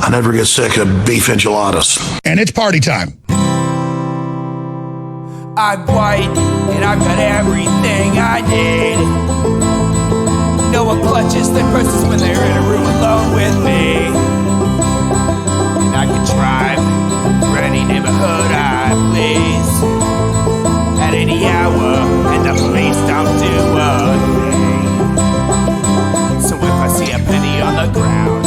I never get sick of beef enchiladas. And it's party time. I'm white, and I've got everything I need. No one clutches their purses when they're in a room alone with me. And I can drive for any neighborhood I please at any hour, and the police don't do a thing. So if I see a penny on the ground,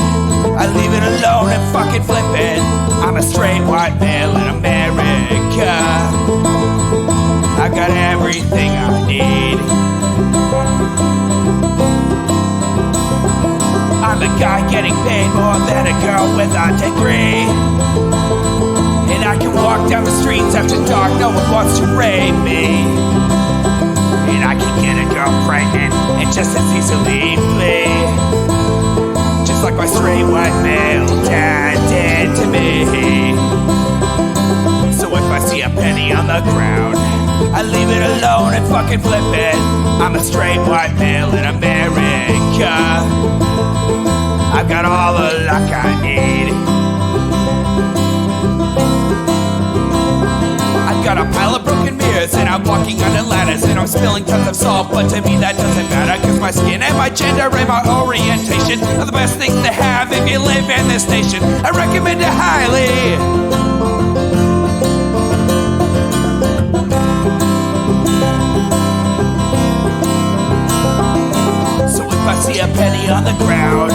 I leave it alone and fucking flip it. I'm a straight white male in America. I got everything I need. I'm a guy getting paid more than a girl with a degree. And I can walk down the streets after dark, no one wants to rape me. And I can get a girl pregnant and just as easily flee. Just like my straight white male dad did to me. So if I see a penny on the ground, I leave it alone and fucking flip it. I'm a straight white male in America. I've got all the luck I need. I've got a pile of broken mirrors and I'm walking under ladders and I'm spilling tons of salt, but to me that doesn't matter, cause my skin and my gender and my orientation are the best things to have if you live in this nation. I recommend it highly. I see a penny on the ground,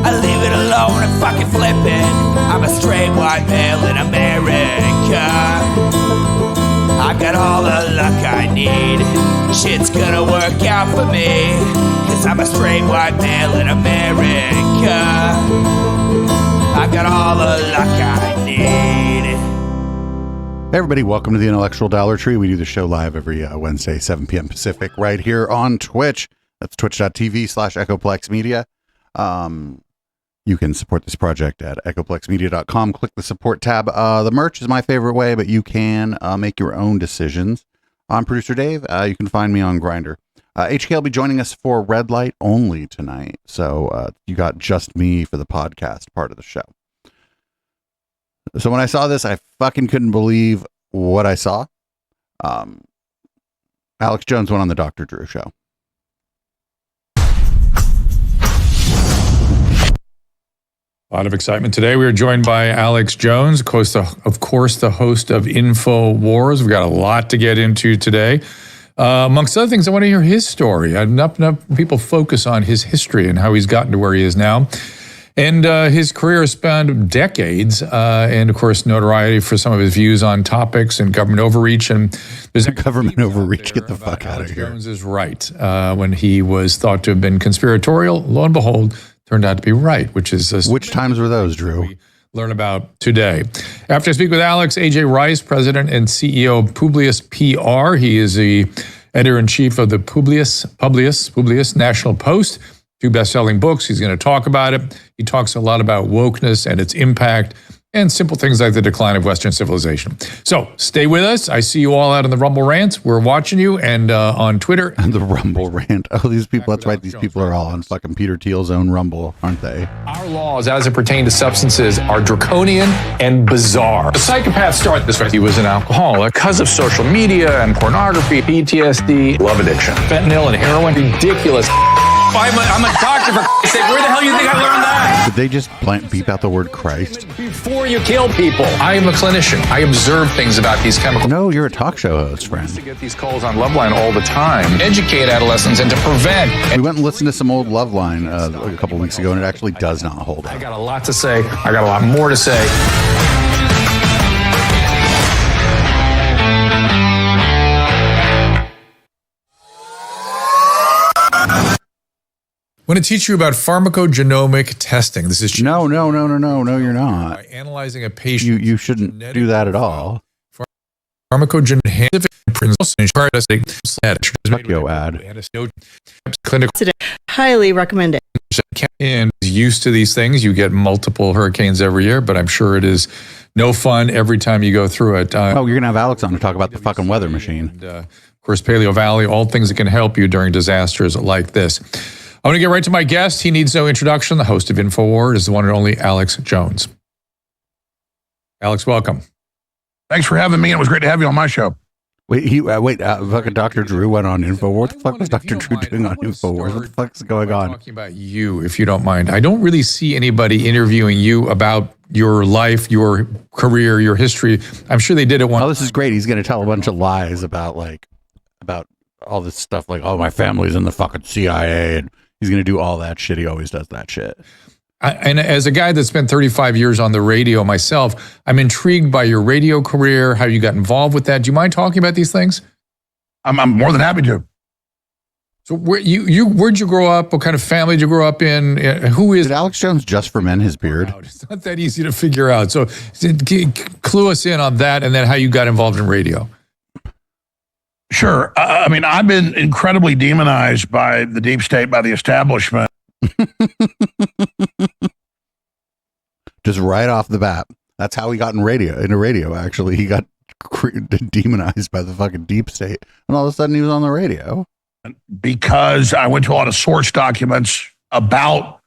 I leave it alone and fucking flip it. I'm a straight white male in America. I've got all the luck I need. Shit's gonna work out for me, cause I'm a straight white male in America. I've got all the luck I need. Hey everybody, welcome to the Intellectual Dollar Tree. We do the show live every Wednesday, 7 p.m. Pacific, right here on Twitch. That's twitch.tv/EchoplexMedia. You can support this project at echoplexmedia.com. Click the support tab. The merch is my favorite way, but you can make your own decisions. I'm Producer Dave. You can find me on Grindr. HK will be joining us for Red Light only tonight. So you got just me for the podcast part of the show. So when I saw this, I fucking couldn't believe what I saw. Alex Jones went on the Dr. Drew show. A lot of excitement today. We are joined by Alex Jones, of course, the host of InfoWars. We've got a lot to get into today. Amongst other things, I want to hear his story. Enough people focus on his history and how he's gotten to where he is now. And his career has spanned decades, and of course, notoriety for some of his views on topics and government overreach. And there's government overreach. Get the fuck out of here. Jones is right. When he was thought to have been conspiratorial, lo and behold, turned out to be right, which is which times were those, Drew? We learn about today. After I speak with Alex, AJ Rice, president and CEO of Publius PR. He is the editor-in-chief of the Publius National Post. 2 best-selling books. He's going to talk about it. He talks a lot about wokeness and its impact and simple things like the decline of Western civilization. So stay with us. I see you all out in the Rumble Rants. We're watching you and on Twitter. And the Rumble Rant. Oh, these people, that's right. These people are all on fucking Peter Thiel's own Rumble, aren't they? Our laws as it pertains to substances are draconian and bizarre. The psychopaths start this way. He was an alcoholic because of social media and pornography, PTSD, love addiction, fentanyl and heroin. Ridiculous. I'm a doctor, for Christ's sake. Where the hell do you think I learned that? Did they just beep out the word Christ? Before you kill people. I am a clinician. I observe things about these chemicals. No, you're a talk show host, friend. I used to get these calls on Loveline all the time. Educate adolescents and to prevent. We went and listened to some old Loveline a couple of weeks ago, and it actually does not hold up. I got a lot to say. I got a lot more to say. I want to teach you about pharmacogenomic testing. This is no, you're not. By analyzing a patient. You shouldn't do that at all. Pharmacogenomic ad. Highly recommended. And used to these things, you get multiple hurricanes every year, but I'm sure it is no fun every time you go through it. You're going to have Alex on to talk about the fucking weather machine. And, of course, Paleo Valley, all things that can help you during disasters like this. I want to get right to my guest. He needs no introduction. The host of InfoWars is the one and only Alex Jones. Alex, welcome. Thanks for having me. It was great to have you on my show. Wait, fucking Dr. Drew went on Infowars. What the fuck was Dr. Drew doing on Infowars? What the fuck's going on? Talking about you, if you don't mind. I don't really see anybody interviewing you about your life, your career, your history. I'm sure they did it once. Oh, this is great. He's going to tell a bunch of lies about all this stuff, like, oh, my family's in the fucking CIA, and he's going to do all that shit. He always does that shit. And as a guy that spent 35 years on the radio myself, I'm intrigued by your radio career, how you got involved with that. Do you mind talking about these things? I'm more than happy to. So where'd you grow up? What kind of family did you grow up in? Who is Did Alex Jones just for men his beard? It's not that easy to figure out. So clue us in on that, and then how you got involved in radio. Sure. I mean, I've been incredibly demonized by the deep state, by the establishment. Just right off the bat. That's how he got into radio, actually. He got demonized by the fucking deep state, and all of a sudden he was on the radio. Because I went to a lot of source documents about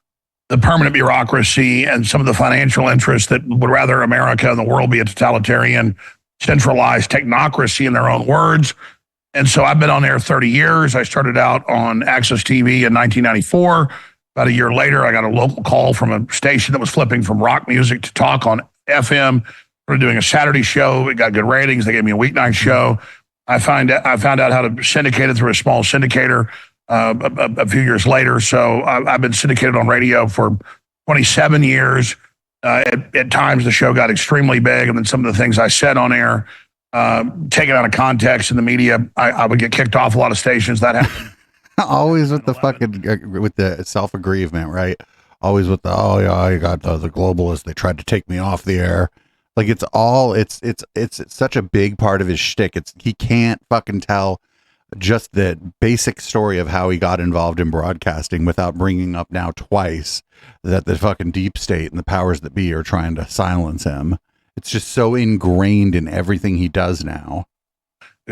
the permanent bureaucracy and some of the financial interests that would rather America and the world be a totalitarian, centralized technocracy in their own words. And so I've been on air 30 years. I started out on Access TV in 1994. About a year later, I got a local call from a station that was flipping from rock music to talk on FM. We were doing a Saturday show. It got good ratings. They gave me a weeknight show. I found out how to syndicate it through a small syndicator a few years later. So I've been syndicated on radio for 27 years. At times, the show got extremely big, and then some of the things I said on air, taken out of context in the media, I would get kicked off a lot of stations. That happened. Always with the fucking with the self-aggrievement, right? Always with the I got the globalists. They tried to take me off the air. Like it's such a big part of his shtick. He can't fucking tell just the basic story of how he got involved in broadcasting without bringing up now twice that the fucking deep state and the powers that be are trying to silence him. It's just so ingrained in everything he does now.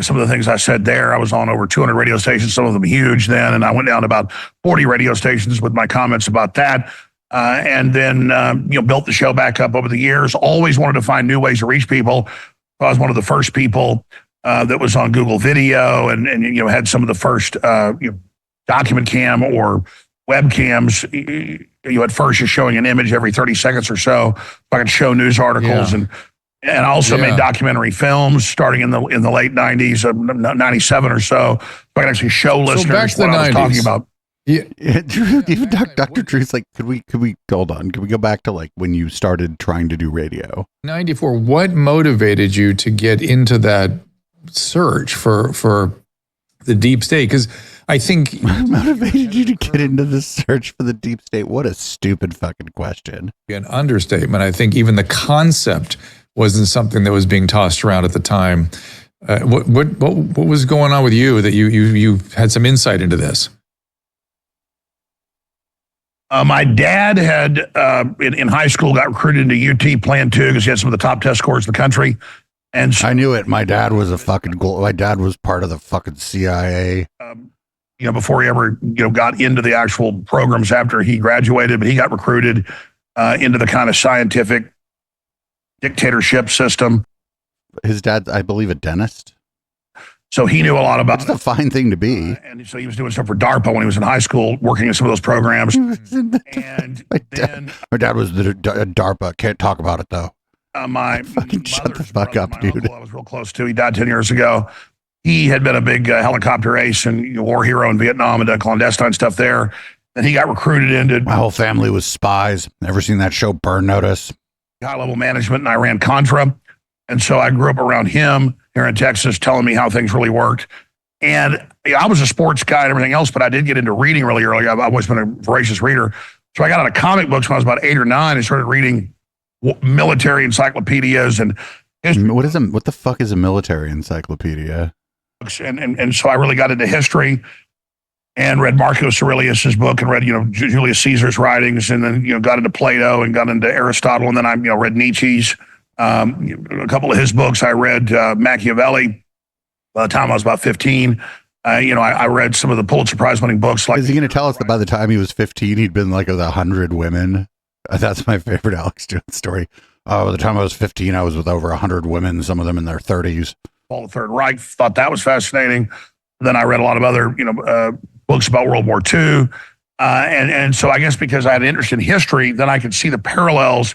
Some of the things I said there, I was on over 200 radio stations, some of them huge then, and I went down to about 40 radio stations with my comments about that. And then, built the show back up over the years. Always wanted to find new ways to reach people. I was one of the first people that was on Google Video and had some of the first document cam or webcams. At first you're showing an image every 30 seconds or so. I could show news articles and I also made documentary films starting in the late 90s, 97 or so. I could actually show listeners back to what the I was 90s. talking about. Yeah, Drew, even Dr. Drew's like, could we hold on? Could we go back to like when you started trying to do radio? 94. What motivated you to get into that search for the deep state? Because I think What motivated you to get into the search for the deep state? What a stupid fucking question. an understatement. I think even the concept wasn't something that was being tossed around at the time. What was going on with you that you had some insight into this? My dad had, in high school, got recruited into UT Plan 2 because he had some of the top test scores in the country. And so, I knew it. My dad was my dad was part of the fucking CIA. before he ever, got into the actual programs after he graduated, but he got recruited into the kind of scientific dictatorship system. His dad's, I believe, a dentist. So he knew a lot about It's a fine thing to be. and so he was doing stuff for DARPA when he was in high school, working in some of those programs. And then My dad was the DARPA. Can't talk about it though. my Fucking shut the mother's fuck brother, up, my dude. uncle I was real close to. He died 10 years ago. He had been a big helicopter ace and war hero in Vietnam and done clandestine stuff there. Then he got recruited into My whole family was spies. Never seen that show, Burn Notice. high-level management, and I ran Contra. And so I grew up around him here in Texas, telling me how things really worked. And I was a sports guy and everything else, but I did get into reading really early. I've always been a voracious reader. So I got out of comic books when I was about 8 or 9 and started reading military encyclopedias and history What the fuck is a military encyclopedia? books. And so I really got into history and read Marcus Aurelius's book and read, Julius Caesar's writings, and then, got into Plato and got into Aristotle. And then I, read Nietzsche's, a couple of his books. I read Machiavelli by the time I was about 15. I read some of the Pulitzer Prize winning books. Like, Is he going to tell us that by the time he was 15, he'd been like with 100 women? That's my favorite Alex Jones story. By the time I was 15, I was with over 100 women, some of them in their 30s. All the Third Reich, thought that was fascinating. Then I read a lot of other, books about World War II. And so I guess because I had an interest in history, then I could see the parallels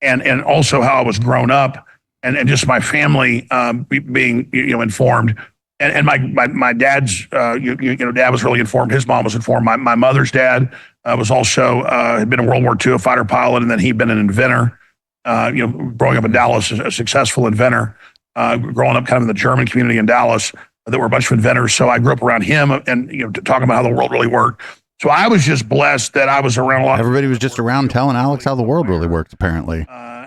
and also how I was grown up and just my family being, informed. And my dad's, dad was really informed. His mom was informed. My mother's dad was also, had been in World War II, a fighter pilot, and then he'd been an inventor. Growing up in Dallas, a successful inventor. Growing up kind of in the German community in Dallas, there were a bunch of inventors. So I grew up around him and, talking about how the world really worked. So I was just blessed that I was around a lot. Everybody was just around telling Alex how the world really works, apparently.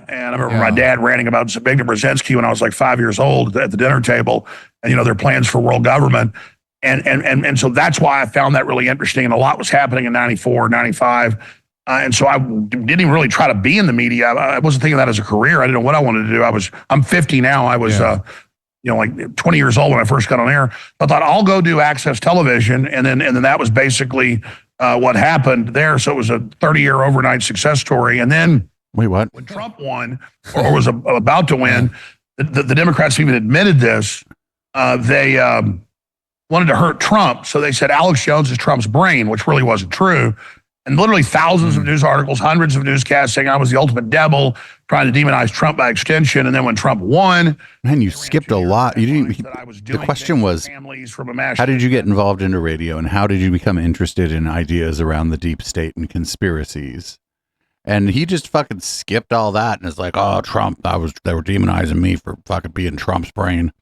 And I remember my dad ranting about Zbigniew Brzezinski when I was like 5 years old at the dinner table, and their plans for world government. And so that's why I found that really interesting. And a lot was happening in 94, 95. And so I didn't even really try to be in the media. I wasn't thinking of that as a career. I didn't know what I wanted to do. I'm 50 now. I was, like 20 years old when I first got on air. I thought I'll go do Access Television. And then that was basically what happened there. So it was a 30-year overnight success story. And then wait, what? When Trump won or was about to win, the Democrats even admitted this. They wanted to hurt Trump. So they said Alex Jones is Trump's brain, which really wasn't true. And literally thousands of news articles, hundreds of newscasts saying I was the ultimate devil, trying to demonize Trump by extension. And then when Trump won, man, you skipped a lot. You didn't. The question was, how did you get involved into radio, and how did you become interested in ideas around the deep state and conspiracies? And he just fucking skipped all that and is like, oh, Trump, they were demonizing me for fucking being Trump's brain.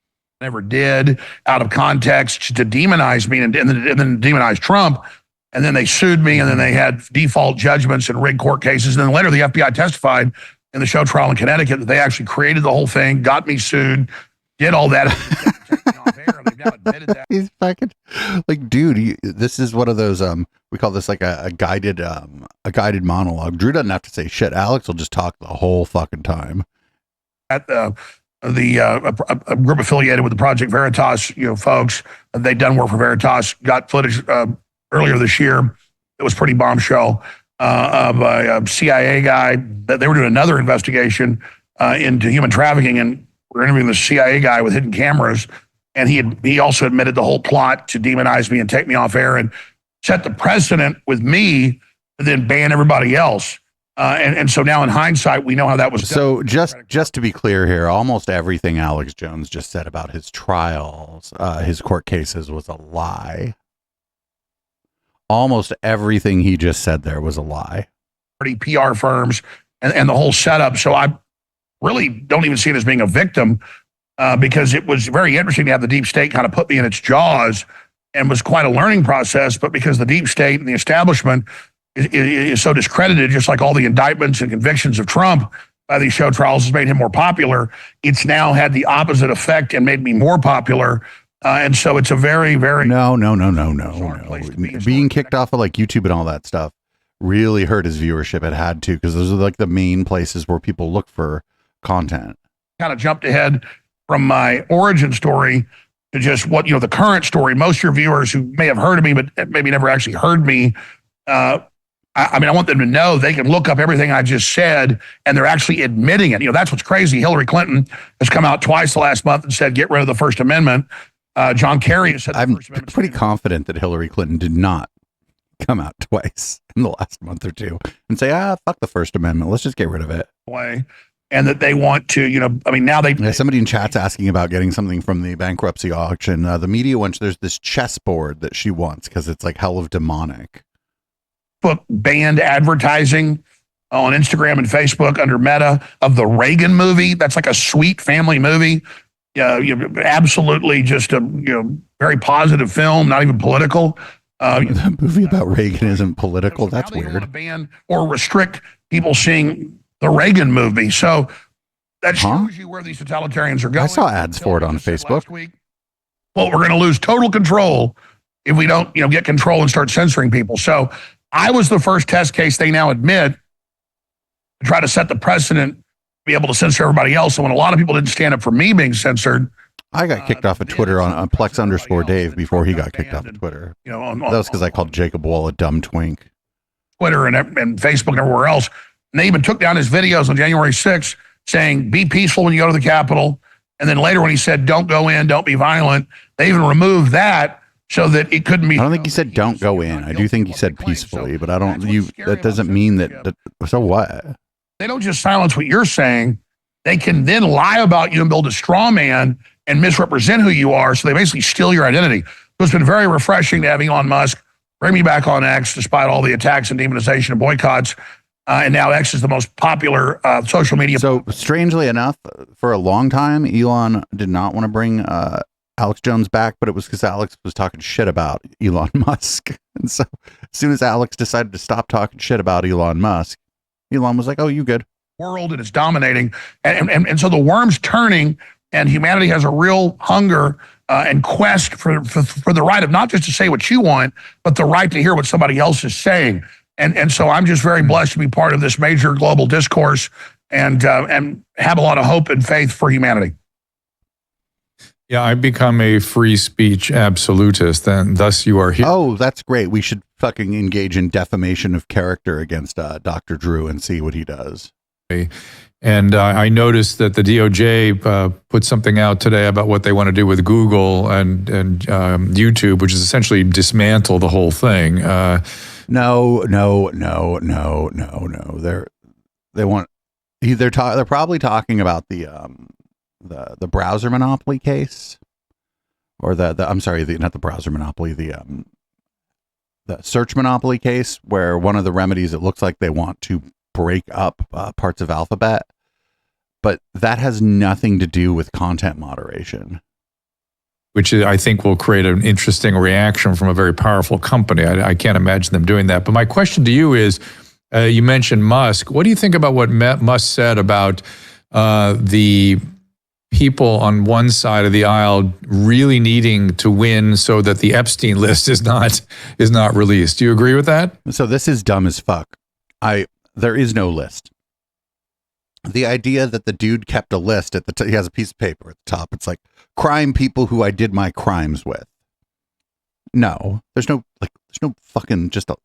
Never did, out of context, to demonize me and then demonize Trump. And then they sued me, and then they had default judgments and rigged court cases. And then later the FBI testified in the show trial in Connecticut that they actually created the whole thing, got me sued, did all that. They've now admitted that. He's fucking like, dude, this is one of those, we call this like a guided monologue. Drew doesn't have to say shit. Alex will just talk the whole fucking time. At a group affiliated with the Project Veritas, folks, they'd done work for Veritas, got footage earlier this year. It was pretty bombshell of a CIA guy that they were doing another investigation into human trafficking, and we're interviewing the CIA guy with hidden cameras, and he also admitted the whole plot to demonize me and take me off air and set the precedent with me, and then ban everybody else. And so now in hindsight, we know how that was done. So just to be clear here, almost everything Alex Jones just said about his trials, his court cases, was a lie. Almost everything he just said there was a lie. PR firms and the whole setup. So I really don't even see it as being a victim because it was very interesting to have the deep state kind of put me in its jaws, and was quite a learning process. But because the deep state and the establishment is so discredited, just like all the indictments and convictions of Trump by these show trials has made him more popular, it's now had the opposite effect and made me more popular. And so it's a very, very no. Being kicked off of like YouTube and all that stuff really hurt his viewership. It had to, because those are like the main places where people look for content. Kind of jumped ahead from my origin story to just what, the current story. Most of your viewers who may have heard of me, but maybe never actually heard me, I want them to know they can look up everything I just said, and they're actually admitting it. That's what's crazy. Hillary Clinton has come out twice the last month and said, get rid of the First Amendment. John Kerry has said I'm pretty confident that Hillary Clinton did not come out twice in the last month or two and say, fuck the First Amendment. Let's just get rid of it. And that they want to, now they... Yeah, somebody in chat's asking about getting something from the bankruptcy auction. The media wants, there's this chessboard that she wants because it's like hell of demonic. Banned advertising on Instagram and Facebook under Meta of the Reagan movie. That's like a sweet family movie. Absolutely just a very positive film, not even political. The movie about Reagan isn't political. That's weird. Want to ban or restrict people seeing the Reagan movie. So that shows you where these totalitarians are going. I saw ads for it on Facebook. Well, we're going to lose total control if we don't, get control and start censoring people. So I was the first test case, they now admit, to try to set the precedent, be able to censor everybody else. And when a lot of people didn't stand up for me being censored, I got kicked off of Twitter on Plex_Dave before he got kicked off of Twitter. That was because I called Jacob Wall a dumb twink. Twitter and Facebook and everywhere else. And they even took down his videos on January 6th saying, be peaceful when you go to the Capitol. And then later when he said, don't go in, don't be violent, they even removed that so that it couldn't be. I don't think he said don't go in. I do think he said peacefully, but I don't. That doesn't mean that. So what? They don't just silence what you're saying. They can then lie about you and build a straw man and misrepresent who you are. So they basically steal your identity. So it's been very refreshing to have Elon Musk bring me back on X, despite all the attacks and demonization and boycotts. And now X is the most popular social media. So strangely enough, for a long time, Elon did not want to bring Alex Jones back, but it was because Alex was talking shit about Elon Musk. And so as soon as Alex decided to stop talking shit about Elon Musk, Elon was like, oh, you good. World and it's dominating. And so the worm's turning, and humanity has a real hunger and quest for the right of not just to say what you want, but the right to hear what somebody else is saying. And so I'm just very blessed to be part of this major global discourse and have a lot of hope and faith for humanity. Yeah, I've become a free speech absolutist, and thus you are here. Oh, that's great. We should fucking engage in defamation of character against Dr. Drew and see what he does. And I noticed that the DOJ put something out today about what they want to do with Google and YouTube, which is essentially dismantle the whole thing. No. They're probably talking about the browser monopoly case, or I'm sorry, not the browser monopoly, the search monopoly case, where one of the remedies, it looks like they want to break up parts of Alphabet, but that has nothing to do with content moderation. Which I think will create an interesting reaction from a very powerful company. I can't imagine them doing that. But my question to you is, you mentioned Musk. What do you think about what Musk said about the people on one side of the aisle really needing to win so that the Epstein list is not released? Do you agree with that? So this is dumb as fuck. There is no list. The idea that the dude kept a list at he has a piece of paper at the top. It's like crime people who I did my crimes with. No, there's no fucking just a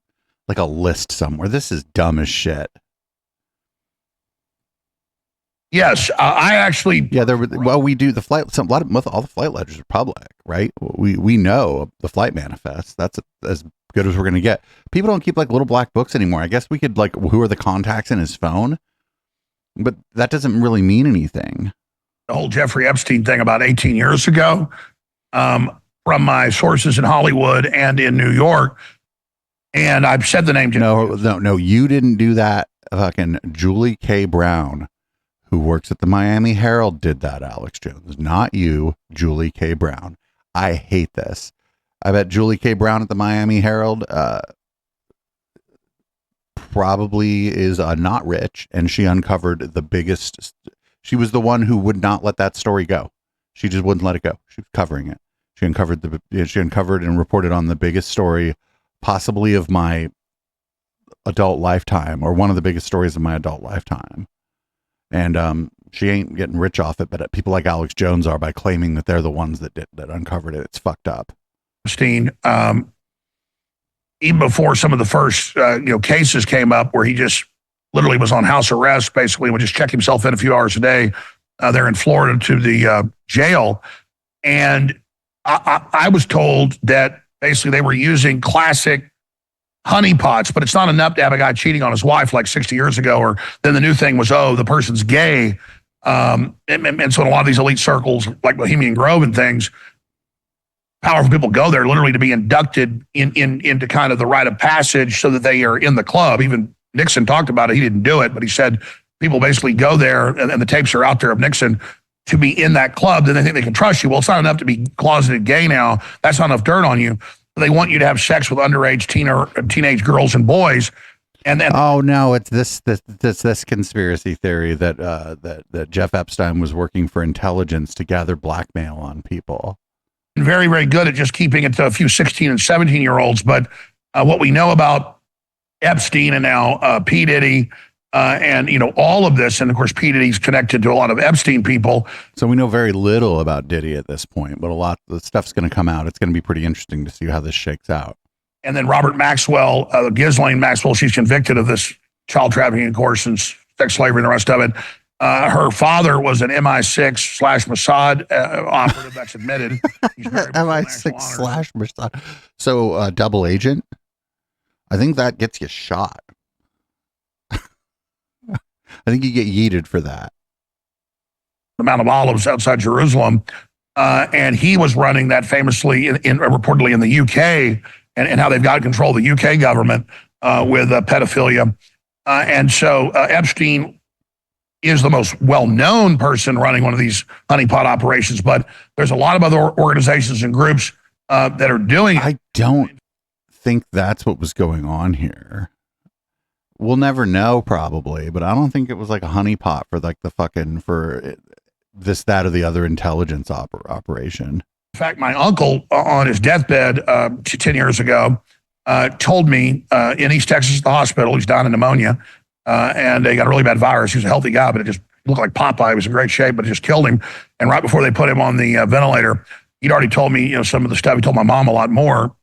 list somewhere. This is dumb as shit. Yes, I actually. Yeah, we do the flight. All the flight ledgers are public, right? We know the flight manifest. That's as good as we're gonna get. People don't keep like little black books anymore. I guess we could like who are the contacts in his phone, but that doesn't really mean anything. The whole Jeffrey Epstein thing about 18 years ago, from my sources in Hollywood and in New York, and I've said the name. No, you didn't do that. Fucking Julie K. Brown, who works at the Miami Herald, did that, Alex Jones. Not you, Julie K. Brown. I hate this. I bet Julie K. Brown at the Miami Herald probably is not rich, and she uncovered the biggest. She was the one who would not let that story go. She just wouldn't let it go. She was covering it. She uncovered and reported on the biggest story possibly of my adult lifetime, or one of the biggest stories of my adult lifetime. And she ain't getting rich off it, but people like Alex Jones are, by claiming that they're the ones that uncovered it. It's fucked up. Epstein, even before some of the first cases came up, where he just literally was on house arrest, basically would just check himself in a few hours a day there in Florida to the jail. And I was told that basically they were using classic honeypots, but it's not enough to have a guy cheating on his wife like 60 years ago, or then the new thing was, the person's gay. And so in a lot of these elite circles, like Bohemian Grove and things, powerful people go there literally to be inducted into kind of the rite of passage so that they are in the club. Even Nixon talked about it. He didn't do it, but he said people basically go there, and the tapes are out there of Nixon, to be in that club. Then they think they can trust you. Well, it's not enough to be closeted gay now. That's not enough dirt on you. They want you to have sex with underage teenage girls and boys. And then, oh no, it's this conspiracy theory that Jeff Epstein was working for intelligence to gather blackmail on people. Very, very good at just keeping it to a few 16 and 17-year-olds. But what we know about Epstein and now P. Diddy and all of this, and of course P. Diddy's connected to a lot of Epstein people. So we know very little about Diddy at this point, but a lot of the stuff's going to come out. It's going to be pretty interesting to see how this shakes out. And then Robert Maxwell, Ghislaine Maxwell, she's convicted of this child trafficking, of course, and sex slavery and the rest of it. Her father was an MI6 / Mossad operative that's admitted. He's very much MI6 national honor. / Mossad. So double agent. I think that gets you shot. I think you get yeeted for that. The Mount of Olives outside Jerusalem. And he was running that famously reportedly in the UK and how they've got control of the UK government with pedophilia. And so Epstein is the most well-known person running one of these honeypot operations, but there's a lot of other organizations and groups that are doing it. I don't think that's what was going on here. We'll never know probably, but I don't think it was like a honeypot for like the fucking, for this, that, or the other intelligence operation. In fact, my uncle on his deathbed 10 years ago told me in East Texas at the hospital, he's dying of pneumonia, and he got a really bad virus. He was a healthy guy, but it just looked like Popeye. He was in great shape, but it just killed him. And right before they put him on the ventilator, he'd already told me, some of the stuff. He told my mom a lot more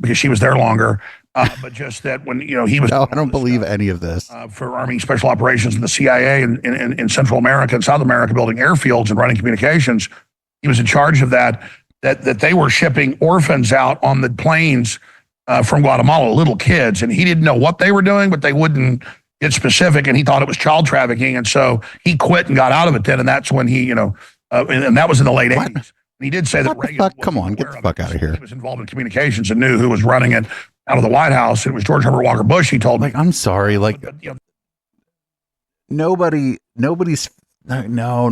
because she was there longer. But just that when, he was... No, I don't believe any of this. For Army Special Operations and the CIA in Central America and South America, building airfields and running communications, he was in charge of that they were shipping orphans out on the planes from Guatemala, little kids, and he didn't know what they were doing, but they wouldn't get specific, and he thought it was child trafficking, and so he quit and got out of it then, and that's when he, and that was in the late 80s. And he did say that What the Reagan fuck? was Come on, get aware the of fuck it. out of here. He was involved in communications and knew who was running it out of the White House. It was George Herbert Walker Bush, he told me. Like, I'm sorry, like, nobody's, no.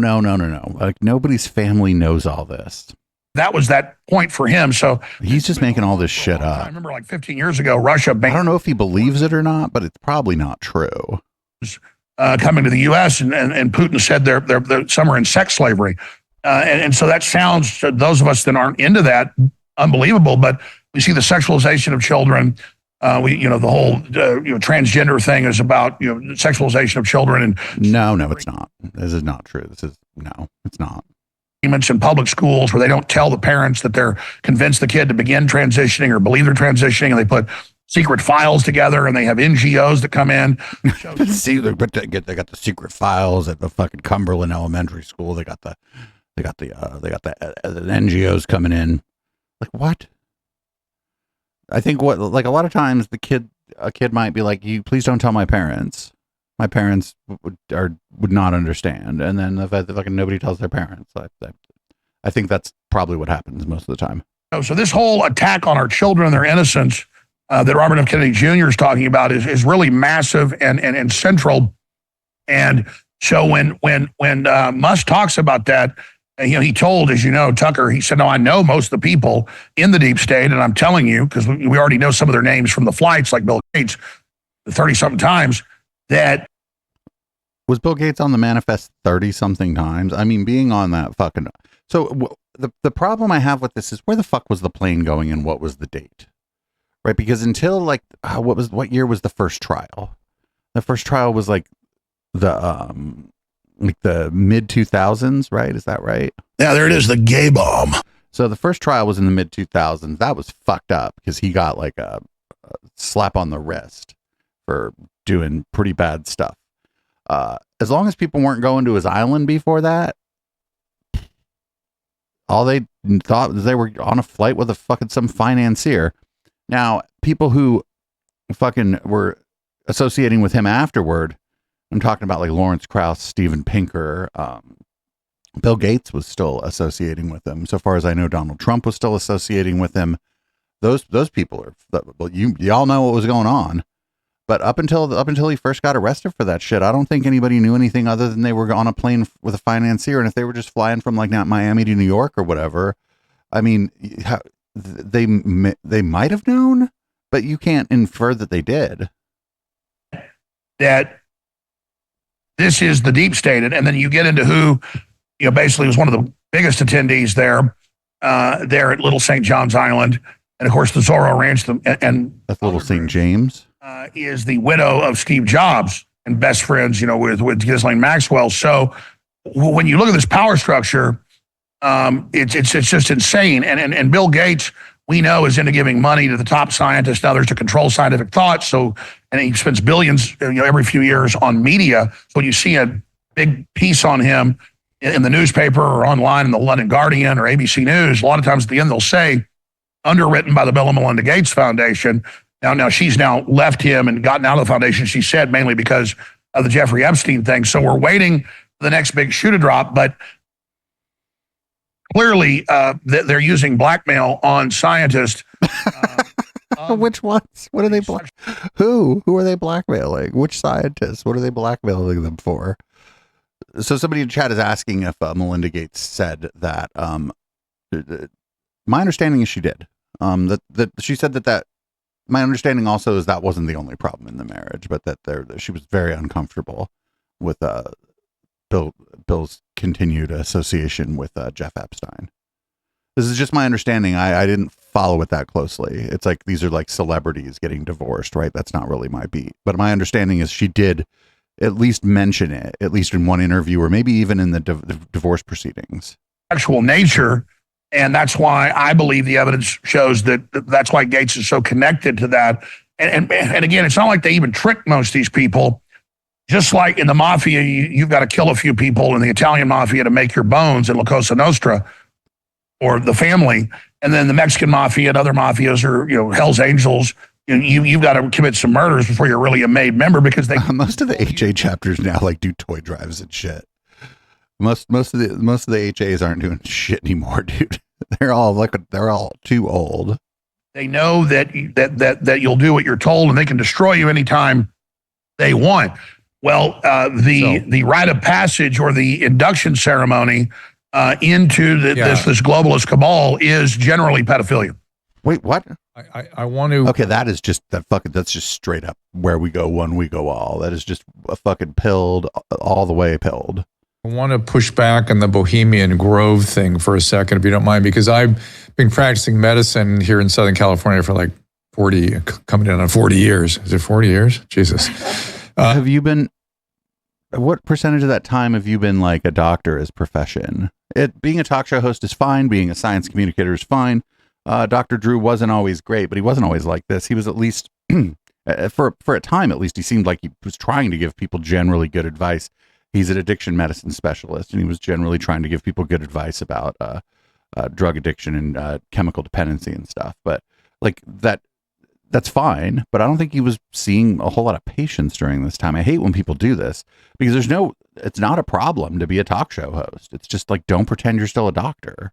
Like, nobody's family knows all this. That was that point for him. So He's just making all this shit I up. remember like 15 years ago, Russia I banned don't know if he believes it or not, but it's probably not true. coming to the U.S. and Putin said they're some are in sex slavery, and so that sounds to those of us that aren't into that unbelievable. But we see the sexualization of children. The whole transgender thing is about sexualization of children and No, it's not. This is not true. No, it's not. in public schools where they don't tell the parents that they're convinced the kid to begin transitioning or believe they're transitioning, and they put secret files together, and they have NGOs that come in. See, they got the secret files at the fucking Cumberland Elementary School. They got the NGOs coming in. Like what? I think a lot of times a kid might be like, "You please don't tell my parents. My parents would not understand." And then the fact that fucking nobody tells their parents, I think that's probably what happens most of the time. So this whole attack on our children and their innocence that Robert F. Kennedy Jr. is talking about is really massive and central. And so when Musk talks about that, he told, as you know, Tucker, he said, "No, I know most of the people in the deep state, and I'm telling you, because we already know some of their names from the flights, like Bill Gates, 30-something times, that..." Was Bill Gates on the manifest 30-something times? I mean, being on that fucking... So the problem I have with this is, where the fuck was the plane going and what was the date? Right? Because until what year was the first trial? The first trial was like the mid 2000s, right? Is that right? Yeah, there it is, the gay bomb. So the first trial was in the mid 2000s. That was fucked up because he got like a slap on the wrist for doing pretty bad stuff. As long as people weren't going to his island before that, all they thought was they were on a flight with some financier. Now, people who fucking were associating with him afterward, I'm talking about like Lawrence Krauss, Steven Pinker, Bill Gates was still associating with him. So far as I know, Donald Trump was still associating with him. Those people are, well, y'all know what was going on. But up until he first got arrested for that shit, I don't think anybody knew anything other than they were on a plane with a financier. And if they were just flying from like Miami to New York or whatever, I mean, they might have known, but you can't infer that they did. That this is the deep state, and then you get into who, basically was one of the biggest attendees there at Little St. John's Island, and of course the Zorro Ranch, and That's Little St. James. Is the widow of Steve Jobs and best friends, with Ghislaine Maxwell. So when you look at this power structure, it's just insane. And Bill Gates, we know, is into giving money to the top scientists and others to control scientific thought. So, and he spends billions, every few years on media. So when you see a big piece on him in the newspaper or online in the London Guardian or ABC News, a lot of times at the end they'll say, underwritten by the Bill and Melinda Gates Foundation. Now she's now left him and gotten out of the foundation, she said, mainly because of the Jeffrey Epstein thing. So we're waiting for the next big shoe to drop, but clearly they're using blackmail on scientists. Which ones? What are they? Who are they blackmailing? Which scientists? What are they blackmailing them for? So somebody in chat is asking if Melinda Gates said that. My understanding is she did. That she said that. My understanding also is that wasn't the only problem in the marriage, but that she was very uncomfortable with Bill's continued association with Jeff Epstein. This is just my understanding. I didn't follow it that closely. It's like these are like celebrities getting divorced, right? That's not really my beat. But my understanding is she did at least mention it, at least in one interview, or maybe even in the divorce proceedings. Actual nature, and that's why I believe the evidence shows that's why Gates is so connected to that. And again, it's not like they even trick most of these people. Just like in the mafia, you've got to kill a few people in the Italian mafia to make your bones in La Cosa Nostra or the family. And then the Mexican mafia and other mafias or, Hell's Angels, you've got to commit some murders before you're really a made member because they most of the HA chapters now like do toy drives and shit. Most of the HAs aren't doing shit anymore, dude. They're all too old. They know that you'll do what you're told and they can destroy you anytime they want. Well, the rite of passage or the induction ceremony into this globalist cabal is generally pedophilia. Wait, what? I want to. Okay, that's just straight up where we go one, we go all. That is just a fucking pilled, all the way pilled. I want to push back on the Bohemian Grove thing for a second, if you don't mind, because I've been practicing medicine here in Southern California for like 40, coming in on 40 years. Is it 40 years? Jesus. Have you been, what percentage of that time have you been like a doctor as profession? Being a talk show host is fine. Being a science communicator is fine. Dr. Drew wasn't always great, but he wasn't always like this. He was at least, for a time at least, he seemed like he was trying to give people generally good advice. He's an addiction medicine specialist, and he was generally trying to give people good advice about drug addiction and chemical dependency and stuff. But like that's fine. But I don't think he was seeing a whole lot of patients during this time. I hate when people do this because it's not a problem to be a talk show host. It's just like, don't pretend you're still a doctor.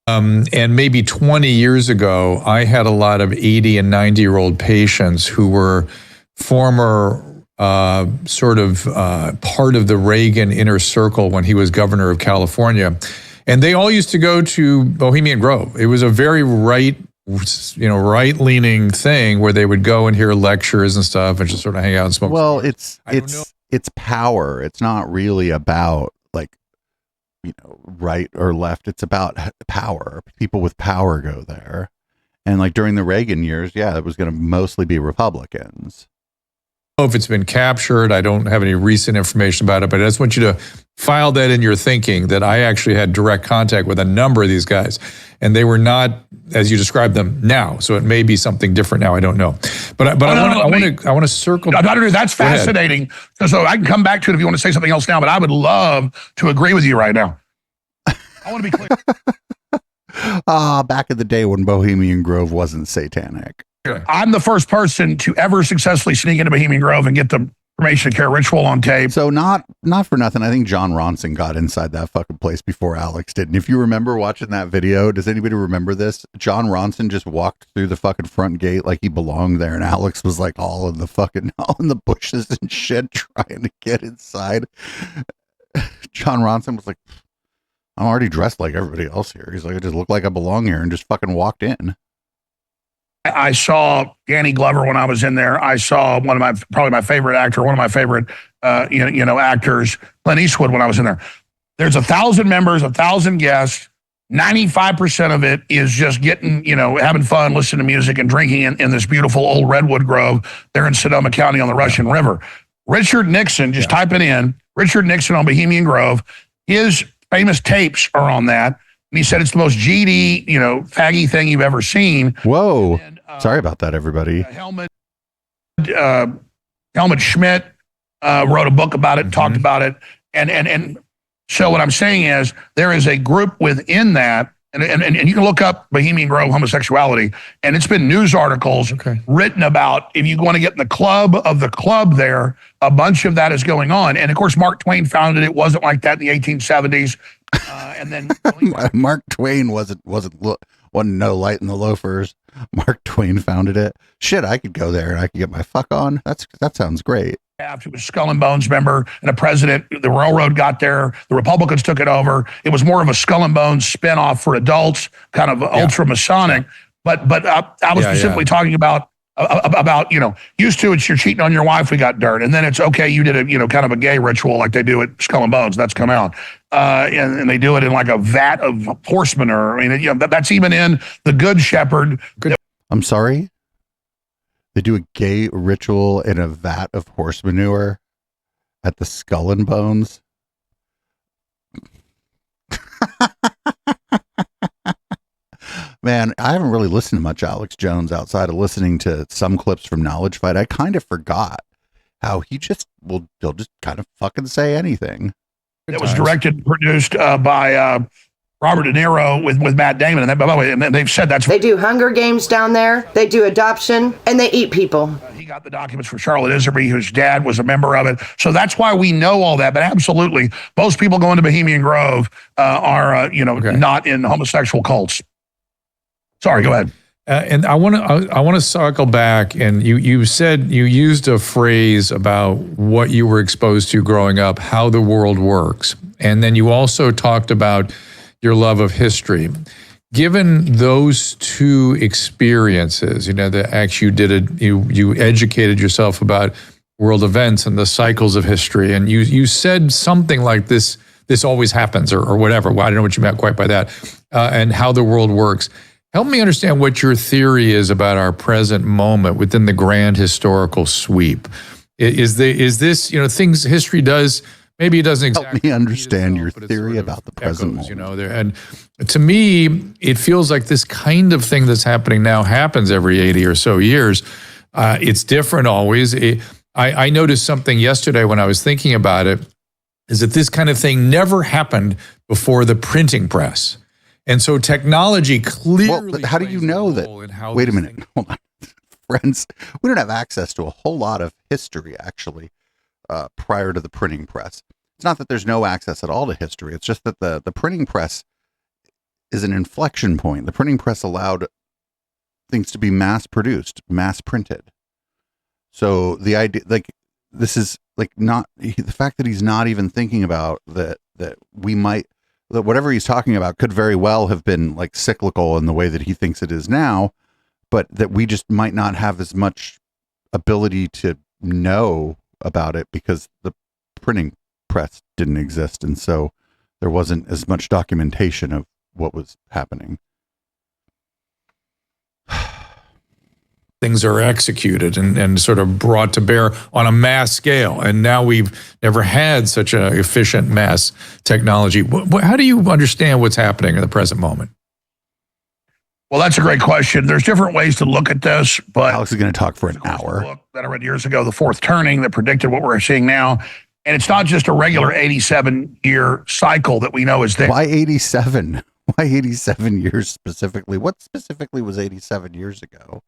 And maybe 20 years ago, I had a lot of 80 and 90-year-old patients who were former part of the Reagan inner circle when he was governor of California. And they all used to go to Bohemian Grove. It was a very right-leaning thing where they would go and hear lectures and stuff and just sort of hang out and smoke. Well, it's power. It's not really about like, right or left. It's about power. People with power go there. And like during the Reagan years, it was going to mostly be Republicans. If it's been captured, I don't have any recent information about it, but I just want you to file that in your thinking that I actually had direct contact with a number of these guys, and they were not as you described them now. So it may be something different now. I don't know, but I want to circle. That's fascinating. So I can come back to it if you want to say something else now, but I would love to agree with you right now. I want to be clear. Back in the day when Bohemian Grove wasn't satanic. I'm the first person to ever successfully sneak into Bohemian Grove and get the cremation care ritual on tape. So not for nothing, I think John Ronson got inside that fucking place before Alex did. And if you remember watching that video, does anybody remember this? John Ronson just walked through the fucking front gate like he belonged there, and Alex was like all in the bushes and shit trying to get inside. John Ronson was like, I'm already dressed like everybody else here. He's like, I just look like I belong here, and just fucking walked in. I saw Danny Glover when I was in there. I saw probably my favorite actor, one of my favorite, actors, Clint Eastwood, when I was in there. There's 1,000 members, 1,000 guests. 95% of it is just getting, having fun, listening to music and drinking in this beautiful old redwood grove there in Sonoma County on the Russian River. Richard Nixon, just type it in, Richard Nixon on Bohemian Grove. His famous tapes are on that. And he said it's the most GD, faggy thing you've ever seen. Whoa. And, sorry about that, everybody. Helmut Schmidt wrote a book about it, talked about it. And so what I'm saying is there is a group within that, and you can look up Bohemian Grove homosexuality, and it's been news articles written about. If you want to get in the club there, a bunch of that is going on. And of course, Mark Twain founded it. It wasn't like that in the 1870s. And then Mark Twain wasn't no light in the loafers. Mark Twain founded it. Shit, I could go there and I could get my fuck on. That sounds great. It was Skull and Bones member and a president. The railroad got there. The Republicans took it over. It was more of a Skull and Bones spinoff for adults, kind of ultra Masonic. But I was specifically talking about used to it's you're cheating on your wife, we got dirt, and then it's okay, you did a kind of a gay ritual like they do at Skull and Bones. That's come out, and they do it in like a vat of horse manure. I mean, that's even in the Good Shepherd. I'm sorry. They do a gay ritual in a vat of horse manure at the Skull and Bones. Man, I haven't really listened to much Alex Jones outside of listening to some clips from Knowledge Fight. I kind of forgot how he'll just kind of fucking say anything. It was directed and produced by Robert De Niro with Matt Damon. And by the way, and they've said They do Hunger Games down there. They do adoption, and they eat people. He got the documents from Charlotte Iserby, whose dad was a member of it. So that's why we know all that. But absolutely, most people going to Bohemian Grove are not in homosexual cults. Sorry, go ahead. And I want to circle back. And you said you used a phrase about what you were exposed to growing up, how the world works, and then you also talked about your love of history. Given those two experiences, you educated yourself about world events and the cycles of history, and you said something like this always happens or whatever. Well, I don't know what you meant quite by that, and how the world works. Help me understand what your theory is about our present moment within the grand historical sweep. Is this things history does? Maybe it doesn't exactly. Help me understand your theory about the present moment. And to me, it feels like this kind of thing that's happening now happens every 80 or so years. It's different always. I noticed something yesterday when I was thinking about it, is that this kind of thing never happened before the printing press. And so technology clearly. Well, how do you know that? Wait a minute. Hold on. Friends, we don't have access to a whole lot of history, actually, prior to the printing press. It's not that there's no access at all to history. It's just that the printing press is an inflection point. The printing press allowed things to be mass produced, mass printed. So the idea, this is not the fact that he's not even thinking about that whatever he's talking about could very well have been cyclical in the way that he thinks it is now, but that we just might not have as much ability to know about it because the printing press didn't exist, and so there wasn't as much documentation of what was happening. Things are executed and sort of brought to bear on a mass scale. And now we've never had such an efficient mass technology. How do you understand what's happening in the present moment? Well, that's a great question. There's different ways to look at this, but Alex is going to talk for an hour. Book that I read years ago, The Fourth Turning, that predicted what we're seeing now. And it's not just a regular 87-year cycle that we know is there. Why 87? Why 87 years specifically? What specifically was 87 years ago?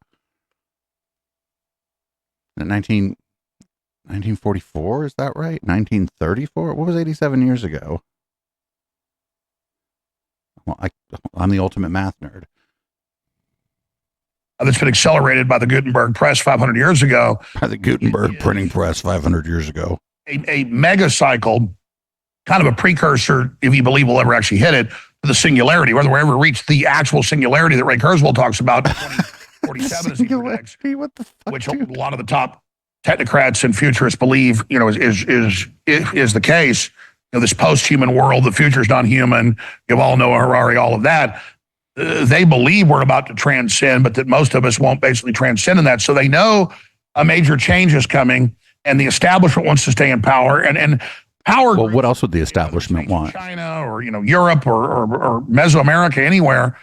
1944, is that right? 1934? What was 87 years ago? Well, I'm the ultimate math nerd. That's been accelerated by the Gutenberg press 500 years ago. By the Gutenberg printing press 500 years ago. A mega cycle, kind of a precursor, if you believe we'll ever actually hit it, to the singularity, whether we ever reach the actual singularity that Ray Kurzweil talks about. 47 as he predicts, what the fuck, which a lot of the top technocrats and futurists believe, is the case. This post-human world, the future is not human. You all know Harari, all of that. They believe we're about to transcend, but that most of us won't basically transcend in that. So they know a major change is coming, and the establishment wants to stay in power. And power. Well, what else would the establishment want? China or Europe or Mesoamerica, anywhere.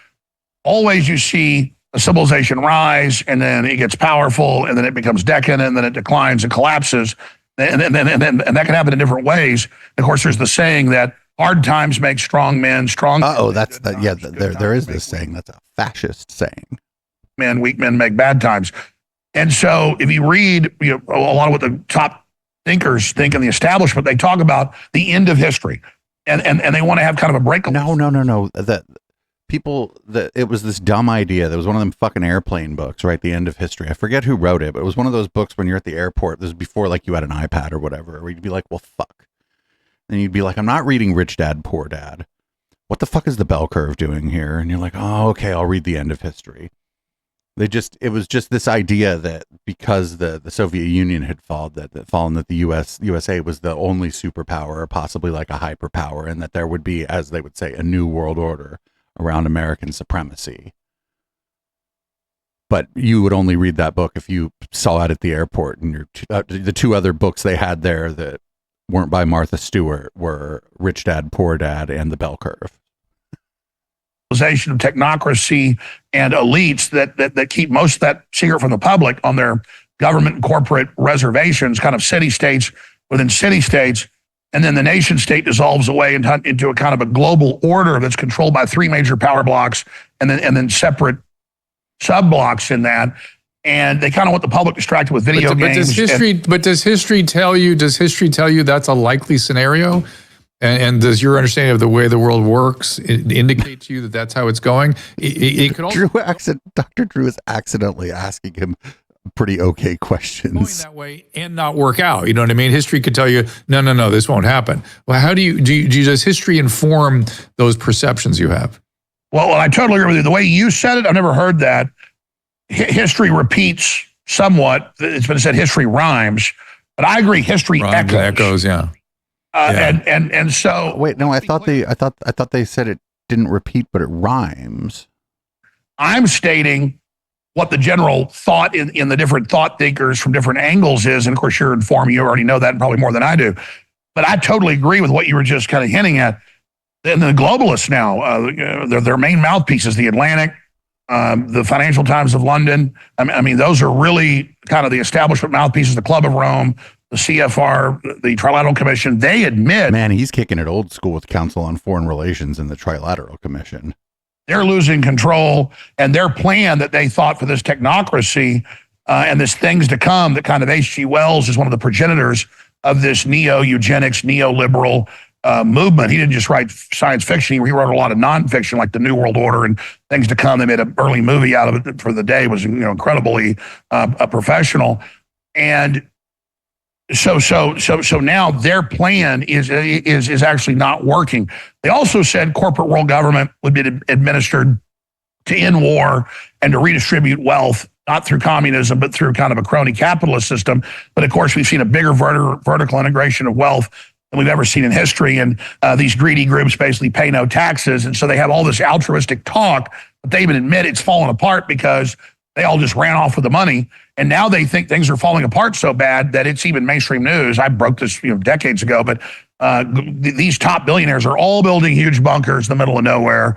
Always you see a civilization rise, and then it gets powerful, and then it becomes decadent, and then it declines and collapses. And that can happen in different ways. Of course, there's the saying that hard times make strong men, strong. That's that. Yeah, there is this saying. That's a fascist saying. Men, weak men make bad times. And so if you read a lot of what the top thinkers think in the establishment, they talk about the end of history. And they want to have kind of a break. No. That people, it was this dumb idea. There was one of them fucking airplane books, right? The End of History. I forget who wrote it, but it was one of those books when you're at the airport. This is before like you had an iPad or whatever, where you'd be like, well, fuck. And you'd be like, I'm not reading Rich Dad, Poor Dad. What the fuck is the bell curve doing here? And you're like, oh, okay, I'll read The End of History. It was just this idea that because the Soviet Union had fallen, that the USA was the only superpower, or possibly like a hyperpower, and that there would be, as they would say, a new world order around American supremacy. But you would only read that book if you saw it at the airport, and the two other books they had there that weren't by Martha Stewart were Rich Dad, Poor Dad, and The Bell Curve. Of technocracy and elites that keep most of that secret from the public on their government and corporate reservations, kind of city states within city states. And then the nation state dissolves away into a kind of a global order that's controlled by three major power blocks and then separate sub blocks in that. And they kind of want the public distracted with video games. Does history tell you that's a likely scenario? And does your understanding of the way the world works indicate to you that that's how it's going? It could also Dr. Drew is accidentally asking him pretty okay questions. Going that way and not work out. You know what I mean? History could tell you, no, this won't happen. Well, how does history inform those perceptions you have? Well, I totally agree with you. The way you said it, I've never heard that. History repeats somewhat. It's been said history rhymes, but I agree. History echoes. Yeah. And so wait, no, I thought they said it didn't repeat, but it rhymes. I'm stating what the general thought in the different thought thinkers from different angles is, and of course you're informed. You already know that probably more than I do. But I totally agree with what you were just kind of hinting at. And the globalists now, their main mouthpieces, the Atlantic, the Financial Times of London. I mean, those are really kind of the establishment mouthpieces. The Club of Rome, the CFR, the Trilateral Commission, they admit... Man, he's kicking it old school with Council on Foreign Relations and the Trilateral Commission. They're losing control, and their plan that they thought for this technocracy and this things to come, that kind of H.G. Wells is one of the progenitors of this neo-eugenics, neoliberal movement. He didn't just write science fiction. He wrote a lot of nonfiction, like the New World Order and things to come. They made an early movie out of it for the day. It was incredibly professional. And so now their plan is actually not working. They also said corporate world government would be administered to end war and to redistribute wealth, not through communism, but through kind of a crony capitalist system. But of course, we've seen a bigger vertical integration of wealth than we've ever seen in history. And these greedy groups basically pay no taxes. And so they have all this altruistic talk, but they even admit it's fallen apart because they all just ran off with the money. And now they think things are falling apart so bad that it's even mainstream news. I broke this decades ago, but these top billionaires are all building huge bunkers in the middle of nowhere.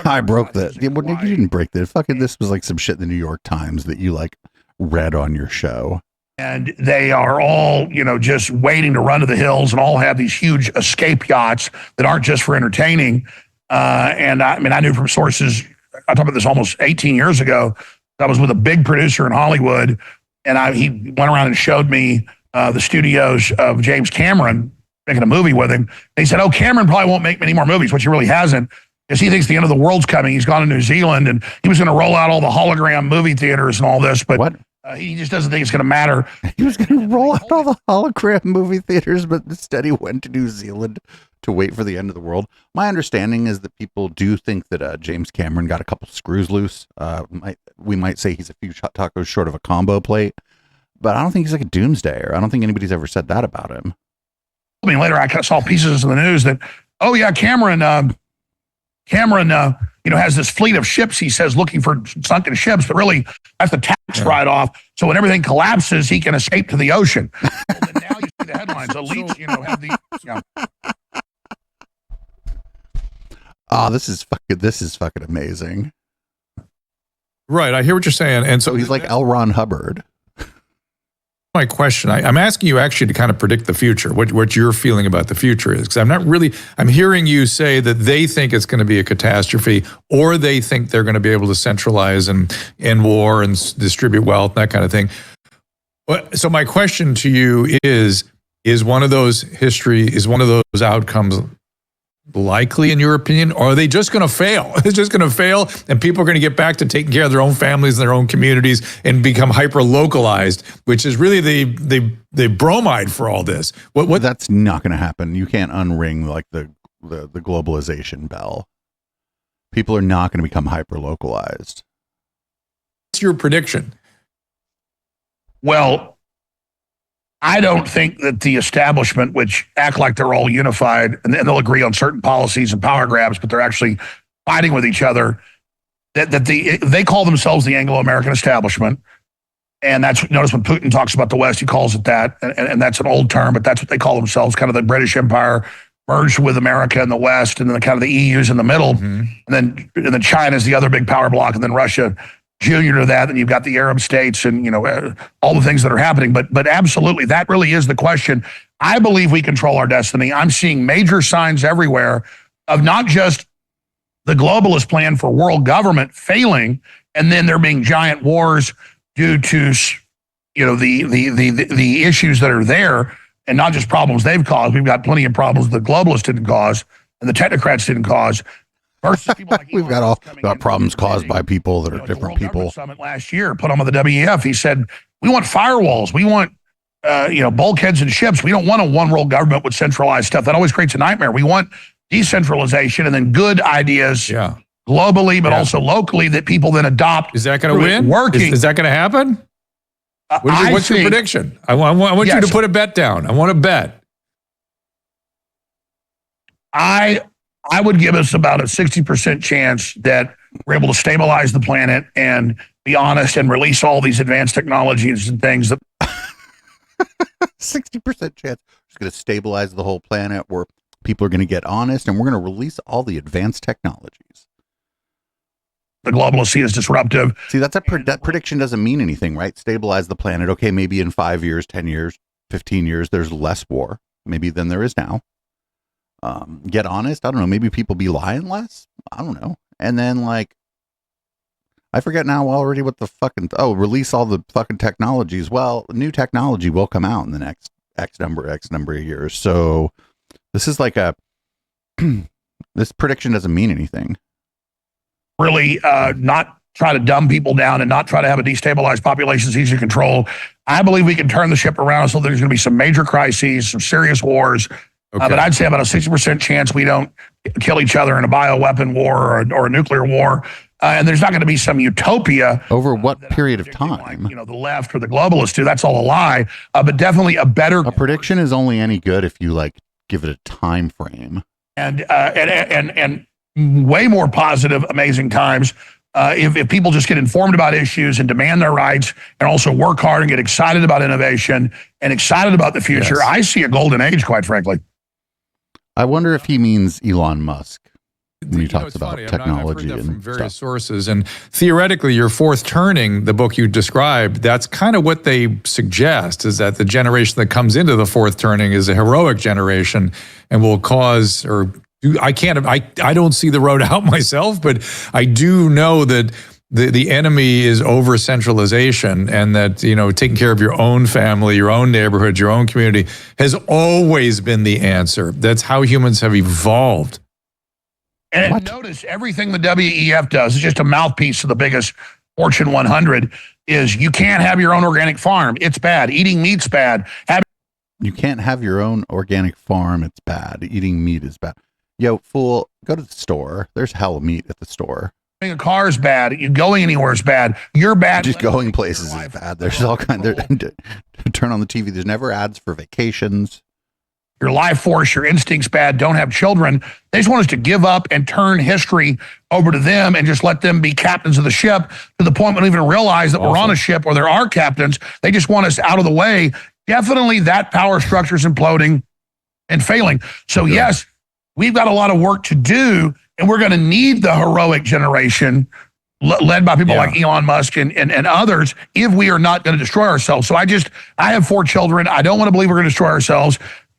I broke that. You didn't break that. Fucking this was like some shit in the New York Times that you like read on your show. And they are all, just waiting to run to the hills and all have these huge escape yachts that aren't just for entertaining. And I knew from sources, I talked about this almost 18 years ago. I was with a big producer in Hollywood, and he went around and showed me the studios of James Cameron making a movie with him. And he said, oh, Cameron probably won't make many more movies, which he really hasn't, because he thinks the end of the world's coming. He's gone to New Zealand, and he was going to roll out all the hologram movie theaters and all this, but what? He just doesn't think it's going to matter. He was going to roll out all the hologram movie theaters, but instead he went to New Zealand to wait for the end of the world. My understanding is that people do think that James Cameron got a couple screws loose. We might say he's a few tacos short of a combo plate, but I don't think he's like a doomsdayer. I don't think anybody's ever said that about him. I mean, later I saw pieces of the news that, oh yeah, Cameron, has this fleet of ships, he says, looking for sunken ships, but really that's the tax write-off. So when everything collapses, he can escape to the ocean. Well, then now you see the headlines. Elites, have the... Oh, this is fucking amazing. Right, I hear what you're saying. And so he's like L. Ron Hubbard. my question. I'm asking you actually to kind of predict the future, what your feeling about the future is. Because I'm hearing you say that they think it's going to be a catastrophe, or they think they're going to be able to centralize and end war and distribute wealth, that kind of thing. So my question to you is one of those outcomes likely in your opinion, or are they just going to fail? It's just going to fail, and people are going to get back to taking care of their own families and their own communities and become hyper localized, which is really the bromide for all this. What That's not going to happen. You can't unring like the globalization bell. People are not going to become hyper localized. What's your prediction? Well, I don't think that the establishment, which act like they're all unified and they'll agree on certain policies and power grabs, but they're actually fighting with each other, they call themselves the Anglo-American establishment. And notice when Putin talks about the West, he calls it that. And that's an old term, but that's what they call themselves, kind of the British Empire merged with America in the West, and then the kind of the EU's in the middle. Mm-hmm. And then China's the other big power block, and then Russia junior to that, and you've got the Arab states and, all the things that are happening. But absolutely, that really is the question. I believe we control our destiny. I'm seeing major signs everywhere of not just the globalist plan for world government failing, and then there being giant wars due to, the issues that are there, and not just problems they've caused. We've got plenty of problems the globalists didn't cause and the technocrats didn't cause. Versus people like we've got problems caused by people that are different people. Summit last year put on with the WEF. He said, we want firewalls. We want, bulkheads and ships. We don't want a one world government with centralized stuff. That always creates a nightmare. We want decentralization and then good ideas globally, but also locally that people then adopt. Is that going to win? Working. Is that going to happen? What's your prediction? I want you to put a bet down. I want to bet. I would give us about a 60% chance that we're able to stabilize the planet and be honest and release all these advanced technologies and things that 60% chance it's going to stabilize the whole planet, where people are going to get honest, and we're going to release all the advanced technologies. The globalists see as disruptive. See, that prediction doesn't mean anything, right? Stabilize the planet. Okay, maybe in 5 years, 10 years, 15 years, there's less war, maybe than there is now. Get honest. I don't know. Maybe people be lying less. I don't know. And then I forget now already what the fucking, release all the fucking technologies. Well, new technology will come out in the next X number of years. So this is like this prediction doesn't mean anything. Really, not try to dumb people down and not try to have a destabilized population that's easy to control. I believe we can turn the ship around so there's going to be some major crises, some serious wars. Okay. But I'd say about a 60% chance we don't kill each other in a bioweapon war or a nuclear war. And there's not going to be some utopia. Over what period of time? Like, the left or the globalists do. That's all a lie. But definitely a prediction is only any good if you give it a time frame. And way more positive, amazing times. If people just get informed about issues and demand their rights and also work hard and get excited about innovation and excited about the future, yes. I see a golden age, quite frankly. I wonder if he means Elon Musk when he talks about technology. I've heard that from various sources. And theoretically, your fourth turning, the book you described, that's kind of what they suggest, is that the generation that comes into the fourth turning is a heroic generation and will cause, I don't see the road out myself, but I do know that the enemy is over centralization, and that, taking care of your own family, your own neighborhood, your own community has always been the answer. That's how humans have evolved. And notice everything the WEF does is just a mouthpiece of the biggest Fortune 100 is you can't have your own organic farm. It's bad. Eating meat's bad. You can't have your own organic farm. It's bad. Eating meat is bad. Yo, fool, go to the store. There's hell meat at the store. A car is bad. You going anywhere is bad. You're bad. Just going places is bad. There's all kinds of, turn on the TV. There's never ads for vacations. Your life force, your instincts bad. Don't have children. They just want us to give up and turn history over to them and just let them be captains of the ship to the point we don't even realize that we're on a ship or there are captains. They just want us out of the way. Definitely that power structure is imploding and failing. So yes, we've got a lot of work to do, and we're going to need the heroic generation led by people Yeah. like Elon Musk and others, if we are not going to destroy ourselves. So I have 4 children. I don't want to believe we're going to destroy ourselves.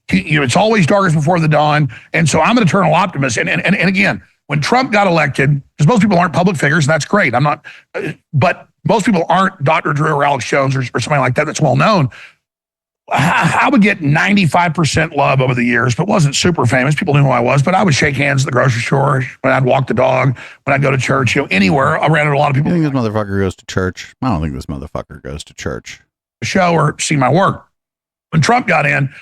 It's always darkest before the dawn. And so I'm an eternal optimist. And again, when Trump got elected, because most people aren't public figures, and that's great. I'm not, but most people aren't Dr. Drew or Alex Jones or something like that that's well known. I would get 95% love over the years, but wasn't super famous. People knew who I was, but I would shake hands at the grocery store, when I'd walk the dog, when I'd go to church, anywhere around a lot of You people think this motherfucker goes to church? I don't think this motherfucker goes to church. show or see my work. When Trump got in,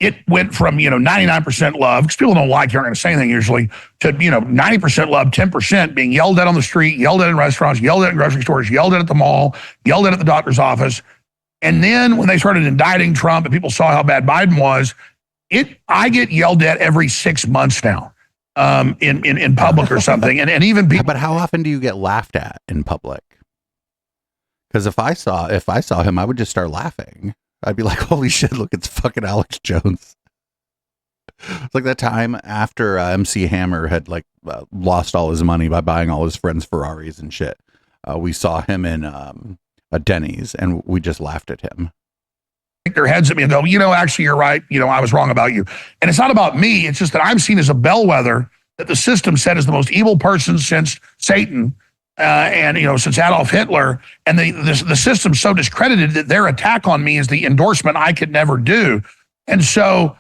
it went from, 99% love, because people don't like you, aren't going to say anything usually, to, 90% love, 10% being yelled at on the street, yelled at in restaurants, yelled at in grocery stores, yelled at the mall, yelled at the doctor's office. And then when they started indicting Trump and people saw how bad Biden was, I get yelled at every 6 months now in public or something. And even people. But how often do you get laughed at in public? Because if I saw him, I would just start laughing. I'd be like, holy shit, look, it's fucking Alex Jones. It's like that time after MC Hammer had lost all his money by buying all his friends' Ferraris and shit. We saw him in a Denny's and we just laughed at him. Take their heads at me and go, actually, you're right. I was wrong about you. And it's not about me. It's just that I'm seen as a bellwether that the system said is the most evil person since Satan. Since Adolf Hitler, and the system's so discredited that their attack on me is the endorsement I could never do. And so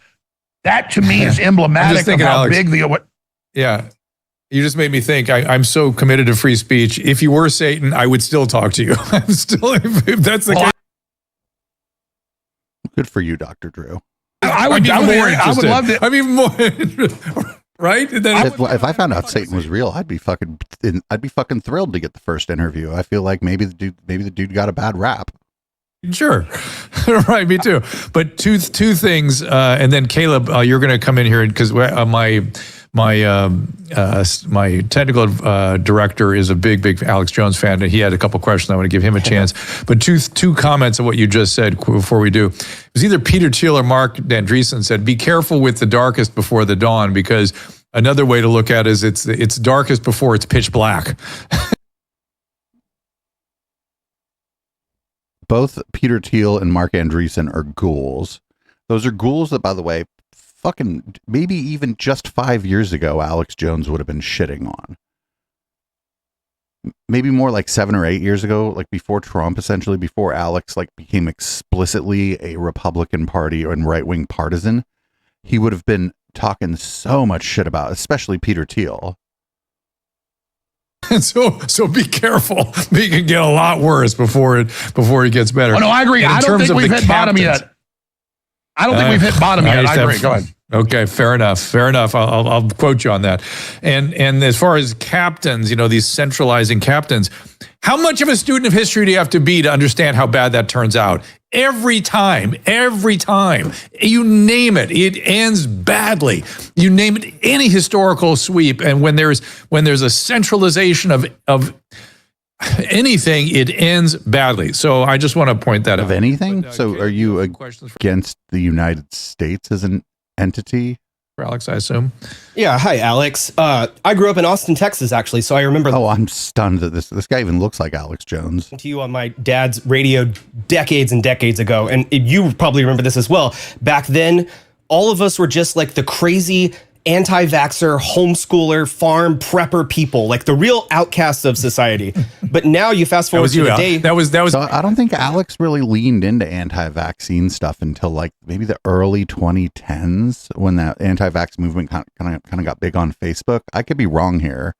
that to me is emblematic of how Alex, big what. Yeah. You just made me think. I'm so committed to free speech. If you were Satan, I would still talk to you. I'm still, if that's the case. Good for you, Dr. Drew. I would love to. I'm even more. Right? If I found out Satan was real, I'd be fucking thrilled to get the first interview. I feel like maybe the dude got a bad rap. Sure. Right. Me too. But two things. And then Caleb, you're going to come in here because my technical director is a big Alex Jones fan, and he had a couple questions. I want to give him a chance. But two comments of what you just said before we do. It was either Peter Thiel or Mark Andreessen said, "Be careful with the darkest before the dawn," because another way to look at it is it's darkest before it's pitch black. Both Peter Thiel and Mark Andreessen are ghouls. Those are ghouls that, by the way, fucking maybe even just 5 years ago, Alex Jones would have been shitting on. Maybe more like 7 or 8 years ago, like before Trump, essentially before Alex became explicitly a Republican Party and right-wing partisan, he would have been talking so much shit about, especially Peter Thiel. And so be careful. It can get a lot worse before it gets better. Oh no, I agree. I don't think we've hit bottom yet. I don't think we've hit bottom yet. I agree. Go ahead. Okay, fair enough. I'll quote you on that. And as far as captains, these centralizing captains, how much of a student of history do you have to be to understand how bad that turns out? Every time, you name it, it ends badly. You name it, any historical sweep, and when there's a centralization of anything, it ends badly. So I just want to point that out. Of anything? But, so are you against the United States as an entity? For Alex, I assume. Yeah, hi, Alex. I grew up in Austin, Texas, actually, so I remember. Oh, I'm stunned that this guy even looks like Alex Jones. To you on my dad's radio decades and decades ago, and you probably remember this as well. Back then, all of us were just like the crazy anti-vaxxer, homeschooler, farm prepper people, like the real outcasts of society. But now you fast forward to the day. That was. So I don't think Alex really leaned into anti-vaccine stuff until like maybe the early 2010s when that anti-vax movement kind of got big on Facebook. I could be wrong here.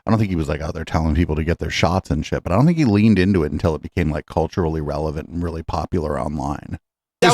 I don't think he was like out there telling people to get their shots and shit, but I don't think he leaned into it until it became like culturally relevant and really popular online. That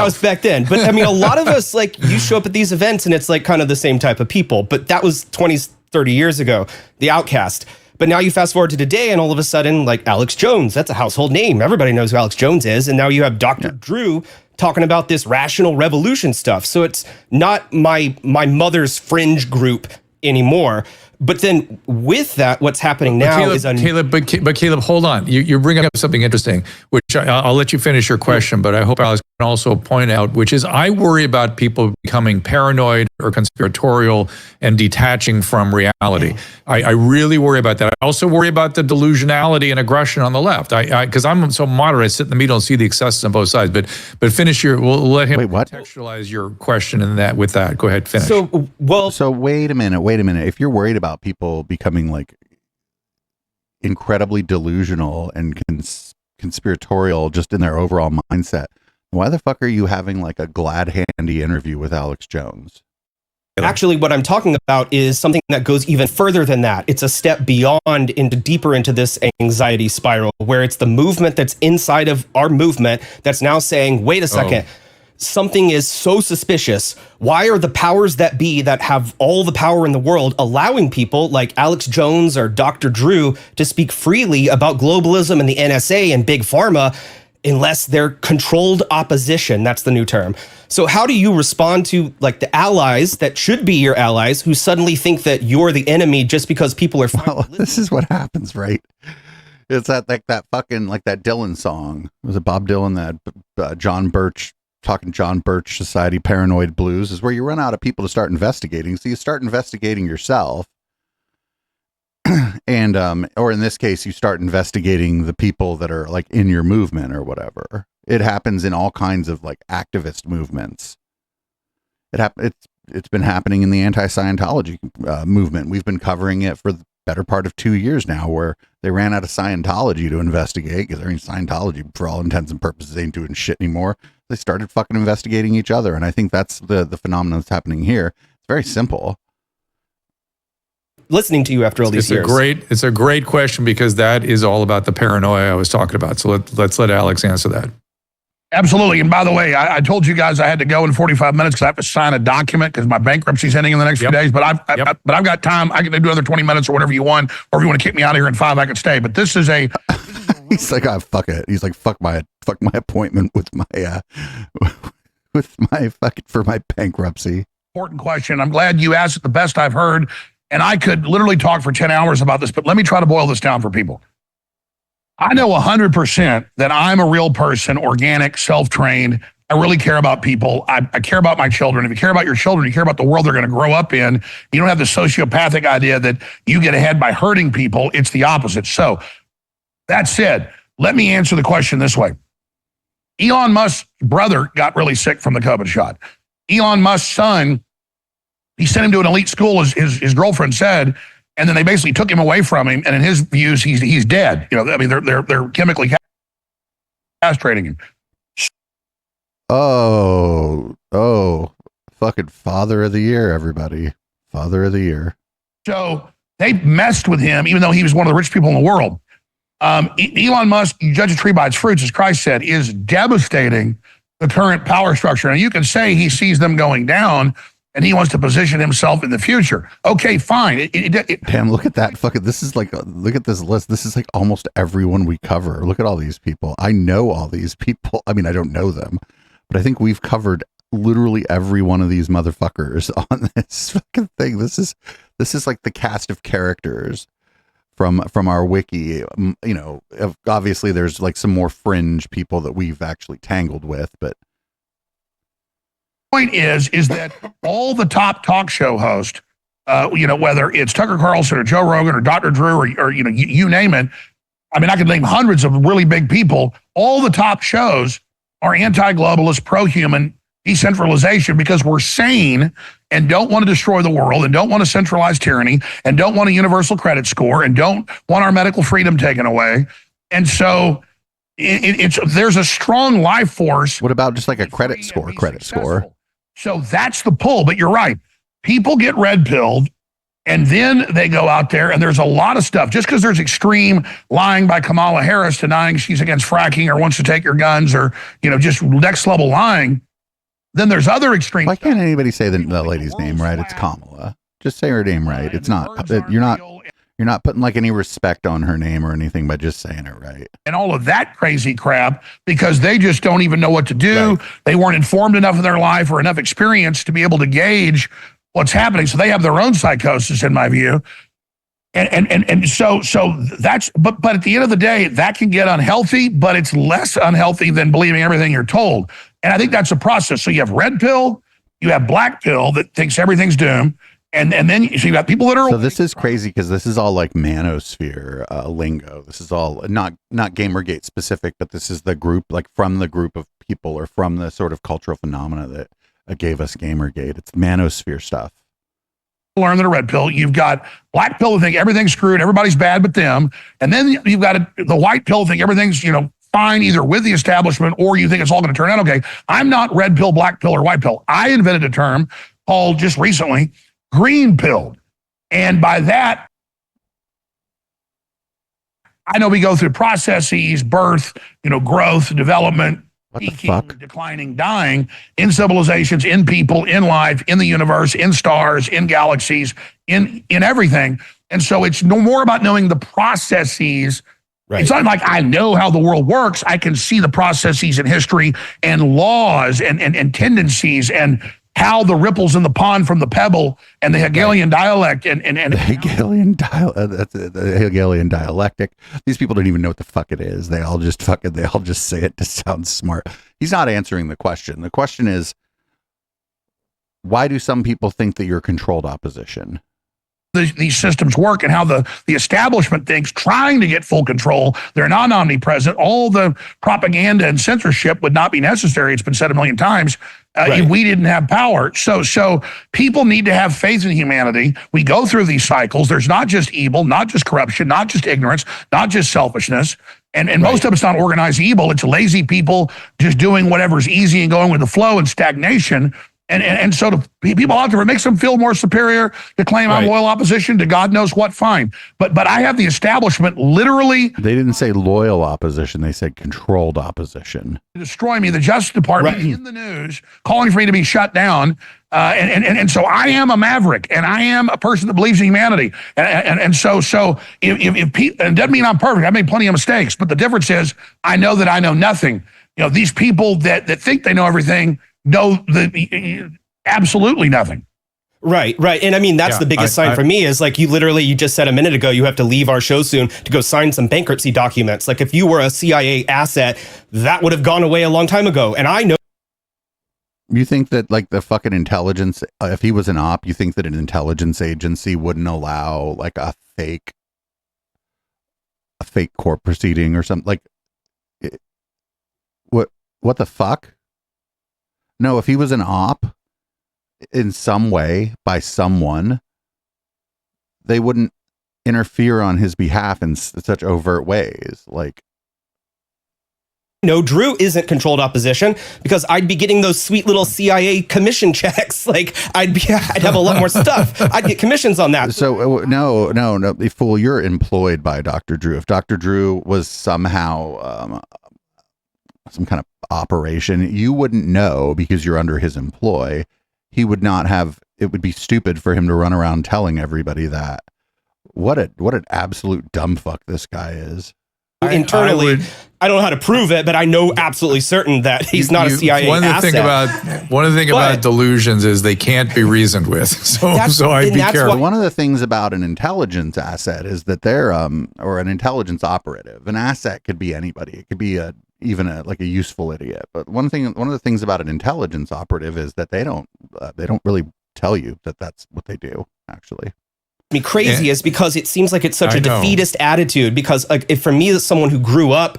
was back then. But I mean, a lot of us, like, you show up at these events and it's like kind of the same type of people. But that was 20, 30 years ago, the outcast. But now you fast forward to today and all of a sudden, like, Alex Jones, that's a household name. Everybody knows who Alex Jones is. And now you have Dr. Drew talking about this rational revolution stuff. So it's not my mother's fringe group anymore. But then with that, what's happening now Caleb, hold on. You bring up something interesting, which I'll let you finish your question, but I hope Alex can also point out, which is I worry about people becoming paranoid or conspiratorial and detaching from reality. I really worry about that. I also worry about the delusionality and aggression on the left. Because I'm so moderate, I sit in the middle and see the excesses on both sides. But finish we'll let him contextualize your question with that. Go ahead, finish. So wait a minute. If you're worried about people becoming like incredibly delusional and conspiratorial just in their overall mindset, why the fuck are you having like a glad-handy interview with Alex Jones? Actually, what I'm talking about is something that goes even further than that. It's a step beyond deeper into this anxiety spiral, where it's the movement that's inside of our movement that's now saying, wait a second, something is so suspicious. Why are the powers that be that have all the power in the world allowing people like Alex Jones or Dr. Drew to speak freely about globalism and the NSA and Big Pharma unless they're controlled opposition? That's the new term. So how do you respond to like the allies that should be your allies who suddenly think that you're the enemy just because people are fine? Well, this is what happens, right? It's that fucking like that Dylan song. Was it Bob Dylan that John Birch Society Paranoid Blues, is where you run out of people to start investigating. So you start investigating yourself. And or in this case, you start investigating the people that are like in your movement or whatever. It happens in all kinds of like activist movements. It's been happening in the anti-Scientology movement. We've been covering it for the better part of 2 years now, where they ran out of Scientology to investigate because Scientology, for all intents and purposes, ain't doing shit anymore. They started fucking investigating each other, and I think that's the phenomenon that's happening here. It's very simple. Listening to you after all these years. It's a great question, because that is all about the paranoia I was talking about. So let's let Alex answer that. Absolutely. And by the way, I told you guys I had to go in 45 minutes because I have to sign a document because my bankruptcy's ending in the next few days. But I've got time. I can do another 20 minutes or whatever you want. Or if you want to kick me out of here in 5, I can stay. But this is a... He's like, oh, fuck it. He's like, fuck my appointment with my for my bankruptcy. Important question. I'm glad you asked it. The best I've heard. And I could literally talk for 10 hours about this, but let me try to boil this down for people. I know 100% that I'm a real person, organic, self-trained. I really care about people. I care about my children. If you care about your children, you care about the world they're going to grow up in. You don't have the sociopathic idea that you get ahead by hurting people. It's the opposite. So that said, let me answer the question this way. Elon Musk's brother got really sick from the COVID shot. Elon Musk's son, he sent him to an elite school, as his girlfriend said, and then they basically took him away from him. And in his views, he's dead. You know, I mean, they're chemically castrating him. Oh, fucking father of the year, everybody. Father of the year. So they messed with him, even though he was one of the richest people in the world. Elon Musk, you judge a tree by its fruits, as Christ said, is devastating the current power structure. And you can say he sees them going down, and he wants to position himself in the future. Okay, fine. Damn, look at that. Fuck it. This is like, look at this list. This is like almost everyone we cover. Look at all these people. I know all these people. I mean, I don't know them, but I think we've covered literally every one of these motherfuckers on this fucking thing. This is like the cast of characters from our wiki. You know, obviously there's like some more fringe people that we've actually tangled with, but point is that all the top talk show hosts, you know, whether it's Tucker Carlson or Joe Rogan or Dr. Drew or you know, you name it. I mean, I could name hundreds of really big people. All the top shows are anti-globalist, pro-human decentralization because we're sane and don't want to destroy the world and don't want to centralize tyranny and don't want a universal credit score and don't want our medical freedom taken away. And so there's a strong life force. What about just like a credit score? So that's the pull, but you're right. People get red-pilled, and then they go out there, and there's a lot of stuff. Just because there's extreme lying by Kamala Harris denying she's against fracking or wants to take your guns or, you know, just next-level lying, then there's other extreme Why can't anybody say the lady's name right? It's Kamala. Just say her name right. It's not, you're not putting like any respect on her name or anything by just saying it right. And all of that crazy crap because they just don't even know what to do. Right. They weren't informed enough in their life or enough experience to be able to gauge what's happening. So they have their own psychosis, in my view. And so that's but at the end of the day, that can get unhealthy, but it's less unhealthy than believing everything you're told. And I think that's a process. So you have red pill, you have black pill that thinks everything's doomed, and then so you got people that are. So this is crazy because this is all like manosphere lingo. This is all not Gamergate specific, but this is the group, like from the group of people or from the sort of cultural phenomena that gave us Gamergate. It's manosphere stuff. Learn that a red pill. You've got black pill who think everything's screwed, everybody's bad but them, and then you've got the white pill who think everything's fine either with the establishment or you think it's all going to turn out okay. I'm not red pill, black pill, or white pill. I invented a term called just recently green pilled, and by that I know we go through processes, birth, growth, development. What the Peaking, fuck? declining, dying in civilizations, in people, in life, in the universe, in stars, in galaxies, in everything. And so it's no more about knowing the processes. Right. It's not like I know how the world works. I can see the processes in history and laws and tendencies and how the ripples in the pond from the pebble and the Hegelian dialect and The Hegelian the Hegelian dialectic. These people don't even know what the fuck it is. They all just say it to sound smart. He's not answering the question. The question is, why do some people think that you're controlled opposition? these systems work and how the establishment thinks, trying to get full control. They're not omnipresent. All the propaganda and censorship would not be necessary. It's been said a million times. If we didn't have power. So people need to have faith in humanity. We go through these cycles. There's not just evil, not just corruption, not just ignorance, not just selfishness. And most of it's not organized evil. It's lazy people just doing whatever's easy and going with the flow and stagnation. And so to people out there, it makes them feel more superior to claim I'm loyal opposition to God knows what, fine. But I have the establishment literally. They didn't say loyal opposition. They said controlled opposition. Destroy me, the Justice Department in the news, calling for me to be shut down. And so I am a maverick, and I am a person that believes in humanity. And so if people, and it doesn't mean I'm perfect. I made plenty of mistakes, but the difference is I know that I know nothing. You know, these people that think they know everything know absolutely nothing. Right. And I mean, that's the biggest sign for me is like you just said a minute ago, you have to leave our show soon to go sign some bankruptcy documents. Like if you were a CIA asset, that would have gone away a long time ago. And I know. You think that like the fucking intelligence, if he was an op, you think that an intelligence agency wouldn't allow like a fake court proceeding or something? Like, what the fuck? No, if he was an op in some way by someone, they wouldn't interfere on his behalf in such overt ways. Like, no, Drew isn't controlled opposition because I'd be getting those sweet little CIA commission checks. Like I'd have a lot more stuff. I'd get commissions on that. So no, fool, you're employed by Dr. Drew. If Dr. Drew was somehow some kind of operation, you wouldn't know because you're under his employ. He would not have. It would be stupid for him to run around telling everybody that. What an absolute dumb fuck this guy is. Internally, I don't know how to prove it, but I know absolutely certain that he's not a CIA asset. One of the things about delusions is they can't be reasoned with. So I'd be careful. One of the things about an intelligence asset is that they're or an intelligence operative. An asset could be anybody. It could be even a useful idiot. But one of the things about an intelligence operative is that they don't really tell you that that's what they do actually. Me crazy is because it seems like it's such a defeatist attitude, because if for me as someone who grew up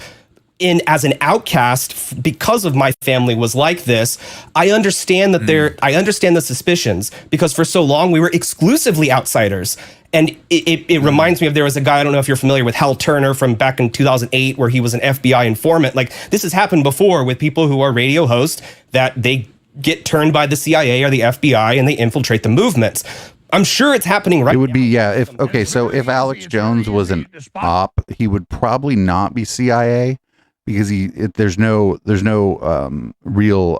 as an outcast because of my family was like this, I understand that I understand the suspicions, because for so long we were exclusively outsiders. And it reminds me of, there was a guy, I don't know if you're familiar with Hal Turner from back in 2008, where he was an FBI informant. Like this has happened before with people who are radio hosts, that they get turned by the CIA or the FBI and they infiltrate the movements. I'm sure it's happening right now. It would be, so if Alex Jones was an op, he would probably not be CIA, because there's no real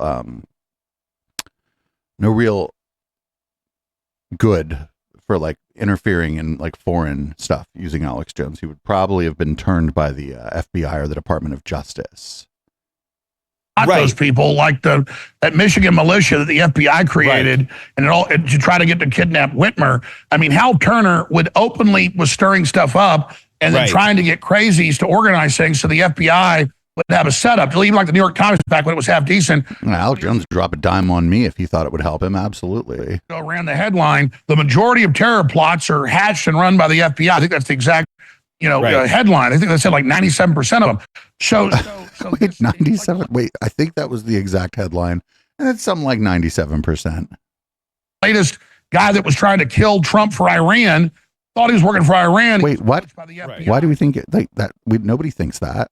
good for like interfering in like foreign stuff using Alex Jones. He would probably have been turned by the FBI or the Department of Justice. Right. those people, like that Michigan militia that the FBI created, and to try to get to kidnap Whitmer. I mean, Hal Turner was stirring stuff up and then trying to get crazies to organize things so the FBI would have a setup. Even like the New York Times back when it was half decent. Al Jones drop a dime on me if he thought it would help him. Absolutely. Ran the headline, the majority of terror plots are hatched and run by the FBI. I think that's the exact headline. I think they said like 97% of them. So wait, 97. Wait, I think that was the exact headline. And it's something like 97%. Latest guy that was trying to kill Trump for Iran thought he was working for Iran. Wait, what? Why do we think that? Nobody thinks that.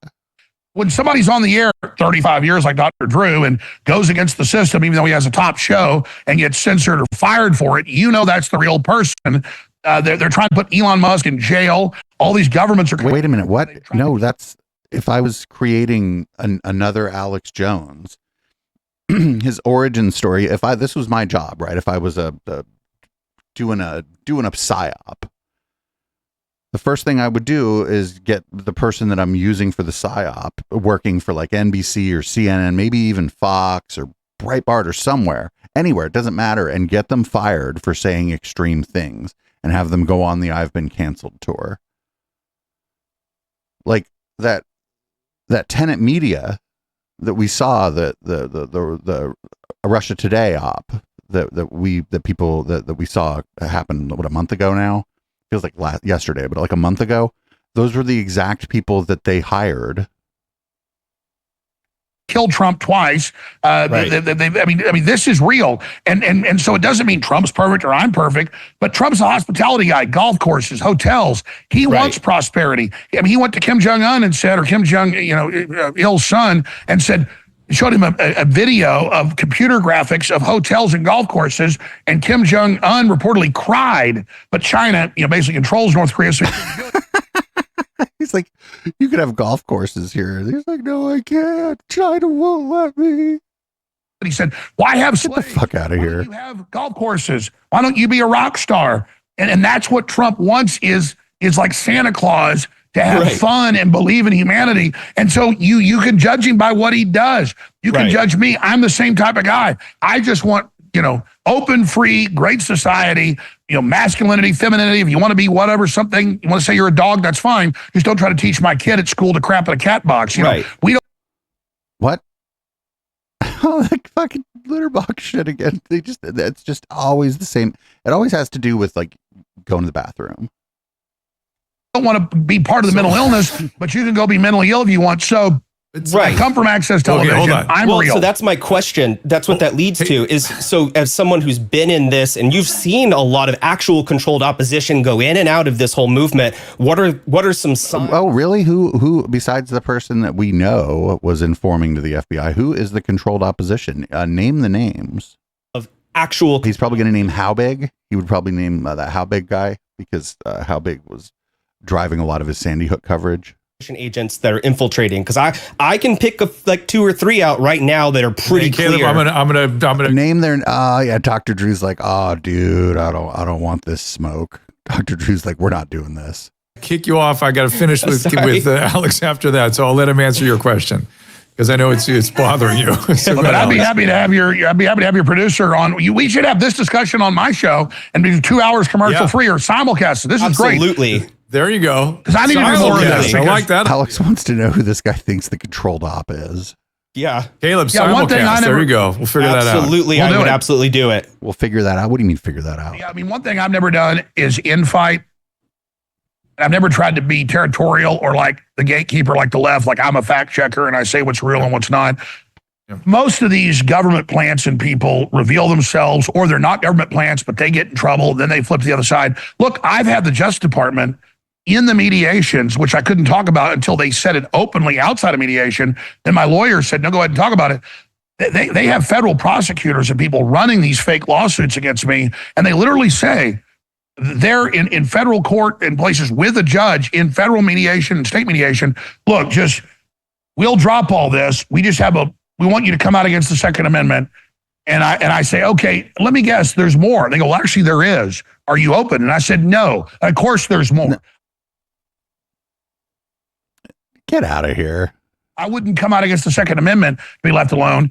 When somebody's on the air 35 years like Dr. Drew and goes against the system, even though he has a top show and gets censored or fired for it, that's the real person. They're trying to put Elon Musk in jail. All these governments are. Wait a minute. What? No, that's if I was creating another Alex Jones, his origin story. This was my job, right? If I was doing a psyop, the first thing I would do is get the person that I'm using for the psyop working for like NBC or CNN, maybe even Fox or Breitbart or anywhere. It doesn't matter, and get them fired for saying extreme things and have them go on the I've Been Canceled tour. Like that Tenet Media that we saw, the Russia Today op that we saw happen, a month ago now? Feels like yesterday, but like a month ago. Those were the exact people that they hired. Killed Trump twice. I mean, this is real, and so it doesn't mean Trump's perfect or I'm perfect. But Trump's a hospitality guy, golf courses, hotels. He wants prosperity. I mean, he went to Kim Jong Un and said, or Kim Jong Il's son, and said, showed him a video of computer graphics of hotels and golf courses, and Kim Jong Un reportedly cried. But China, basically controls North Korea. So he's like, you could have golf courses here. He's like, no, I can't. China won't let me. He said, why have slaves? Get the fuck out of here. Why don't you have golf courses? Why don't you be a rock star? And that's what Trump wants is like Santa Claus, to have fun and believe in humanity. And so you can judge him by what he does. You can judge me. I'm the same type of guy. I just want, open, free, great society, masculinity, femininity. If you want to be whatever, something, you want to say you're a dog, that's fine. Just don't try to teach my kid at school to crap in a cat box. We don't. What? Oh, like fucking litter box shit again. It's just always the same. It always has to do with like going to the bathroom. Don't want to be part of the mental illness, but you can go be mentally ill if you want. So I come from Access Television. Okay, hold on. I'm real. So that's my question. That's what that leads to is, so as someone who's been in this and you've seen a lot of actual controlled opposition go in and out of this whole movement, what are some signs? Oh, really? Who besides the person that we know was informing to the FBI, who is the controlled opposition? Name the names. Of actual. He's probably going to name Howbig. He would probably name that Howbig guy because Howbig was driving a lot of his Sandy Hook coverage. Agents that are infiltrating, because I can pick like 2 or 3 out right now that are pretty Caleb, clear. I'm gonna name their. Yeah, Dr. Drew's like, oh, dude, I don't want this smoke. Dr. Drew's like, we're not doing this. kick you off. I got to finish with Alex after that, so I'll let him answer your question because I know it's bothering you. So but I'd be happy to have your producer on. We should have this discussion on my show and do 2 hours commercial free or simulcast. This is great. Absolutely. There you go. Because I need to do more of this. I like that. Alex wants to know who this guy thinks the controlled op is. Yeah. Caleb, simulcast. There you go. We'll figure that out. Absolutely. I would absolutely do it. We'll figure that out. What do you mean figure that out? Yeah, I mean, one thing I've never done is infight. I've never tried to be territorial or like the gatekeeper, like the left, like I'm a fact checker and I say what's real and what's not. Yeah. Most of these government plants and people reveal themselves, or they're not government plants, but they get in trouble. Then they flip to the other side. Look, I've had the Justice Department in the mediations, which I couldn't talk about until they said it openly outside of mediation. Then my lawyer said, no, go ahead and talk about it. They have federal prosecutors and people running these fake lawsuits against me. And they literally say they're in federal court in places with a judge in federal mediation and state mediation. Look, we'll drop all this. We want you to come out against the Second Amendment. And I say, okay, let me guess, there's more. They go, well, actually there is. Are you open? And I said, no, of course there's more. No. Get out of here. I wouldn't come out against the Second Amendment to be left alone.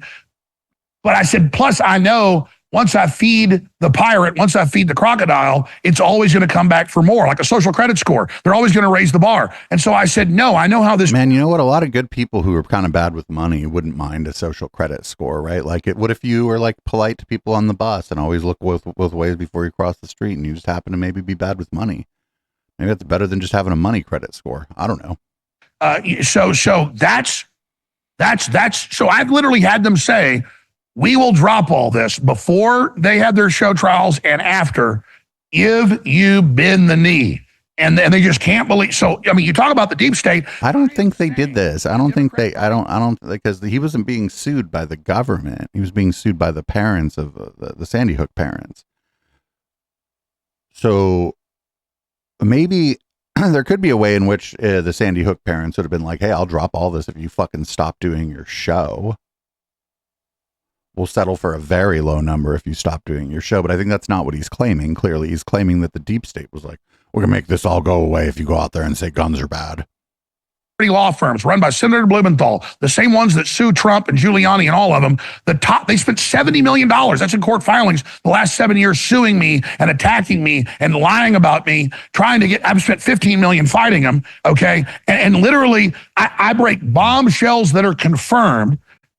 But I said, plus I know once I feed the pirate, once I feed the crocodile, it's always going to come back for more, like a social credit score. They're always going to raise the bar. And so I said, no, I know how this. Man, you know what? A lot of good people who are kind of bad with money wouldn't mind a social credit score, right? Like, what if you were like polite to people on the bus and always look both ways before you cross the street, and you just happen to maybe be bad with money? Maybe that's better than just having a money credit score. I don't know. So that's so I've literally had them say, we will drop all this before they had their show trials and after, if you bend the knee. And they just can't believe. So, I mean, you talk about the deep state. I don't think they did this. I don't, because he wasn't being sued by the government. He was being sued by the parents of the Sandy Hook parents. So maybe there could be a way in which the Sandy Hook parents would have been like, hey, I'll drop all this if you fucking stop doing your show. We'll settle for a very low number if you stop doing your show. But I think that's not what he's claiming. Clearly, he's claiming that the deep state was like, we're going to make this all go away if you go out there and say guns are bad. Law firms run by Senator Blumenthal, the same ones that sue Trump and Giuliani and all of them, they spent $70 million. That's in court filings the last 7 years suing me and attacking me and lying about me, I've spent $15 million fighting them. Okay. And literally I break bombshells that are confirmed.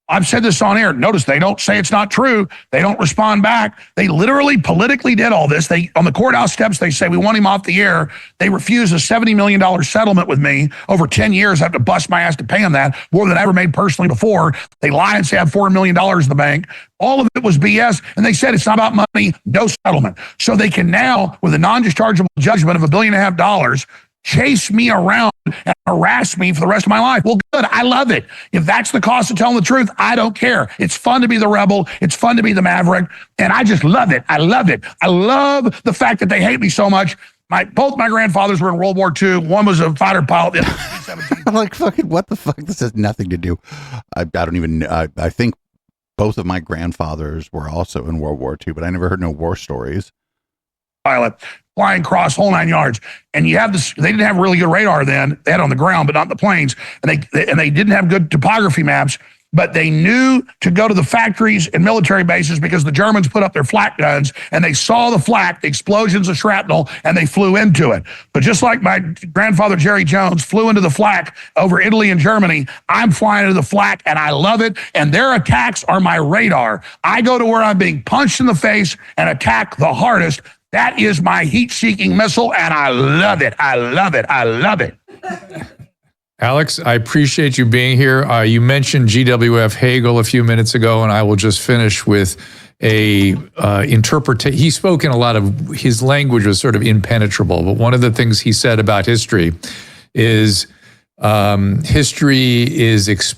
I've said this on air. Notice they don't say it's not true. They don't respond back. They literally politically did all this. On the courthouse steps, they say, we want him off the air. They refuse a $70 million settlement with me. Over 10 years, I have to bust my ass to pay them that, more than I ever made personally before. They lie and say I have $4 million in the bank. All of it was BS. And they said it's not about money, no settlement. So they can now, with a non-dischargeable judgment of $1.5 billion, chase me around and harass me for the rest of my life. Well, good. I love it. If that's the cost of telling the truth, I don't care. It's fun to be the rebel. It's fun to be the maverick. And I just love it. I love it. I love the fact that they hate me so much. Both my grandfathers were in World War II. One was a fighter pilot in 1917. I'm like, fucking, what the fuck? This has nothing to do. I don't even know. I think both of my grandfathers were also in World War II, but I never heard no war stories. Pilot, flying cross, whole 9 yards. And you have this, they didn't have really good radar then. They had it on the ground, but not in the planes. And they didn't have good topography maps, but they knew to go to the factories and military bases because the Germans put up their flak guns and they saw the flak, the explosions of shrapnel, and they flew into it. But just like my grandfather, Jerry Jones, flew into the flak over Italy and Germany, I'm flying into the flak and I love it. And their attacks are my radar. I go to where I'm being punched in the face and attack the hardest. That is my heat-seeking missile, and I love it. I love it. I love it. Alex, I appreciate you being here. You mentioned GWF Hagel a few minutes ago, and I will just finish with a interpretation. He spoke in a lot of, his language was sort of impenetrable, but one of the things he said about history is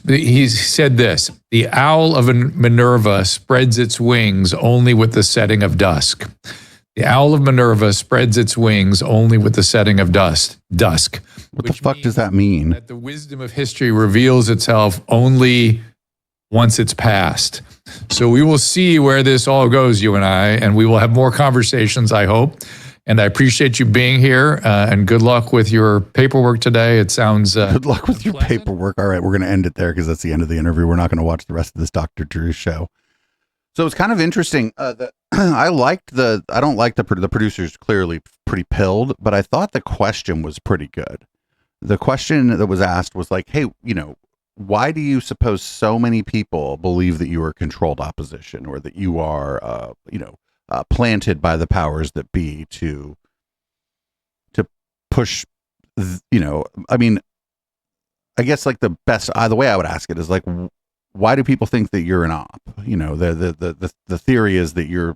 he said this: the owl of Minerva spreads its wings only with the setting of dusk. The owl of Minerva spreads its wings only with the setting of dusk. What the fuck does that mean? That the wisdom of history reveals itself only once it's past. So we will see where this all goes, you and I, and we will have more conversations, I hope. And I appreciate you being here, and good luck with your paperwork today. It sounds good luck with your paperwork. All right, we're going to end it there because that's the end of the interview. We're not going to watch the rest of this Dr. Drew show. So it's kind of interesting. I don't like the producers clearly pretty pilled, but I thought the question was pretty good. The question that was asked was like, hey, why do you suppose so many people believe that you are controlled opposition, or that you are, planted by the powers that be to push, I mean, I guess like the way I would ask it is like, why do people think that you're an op? The theory is that you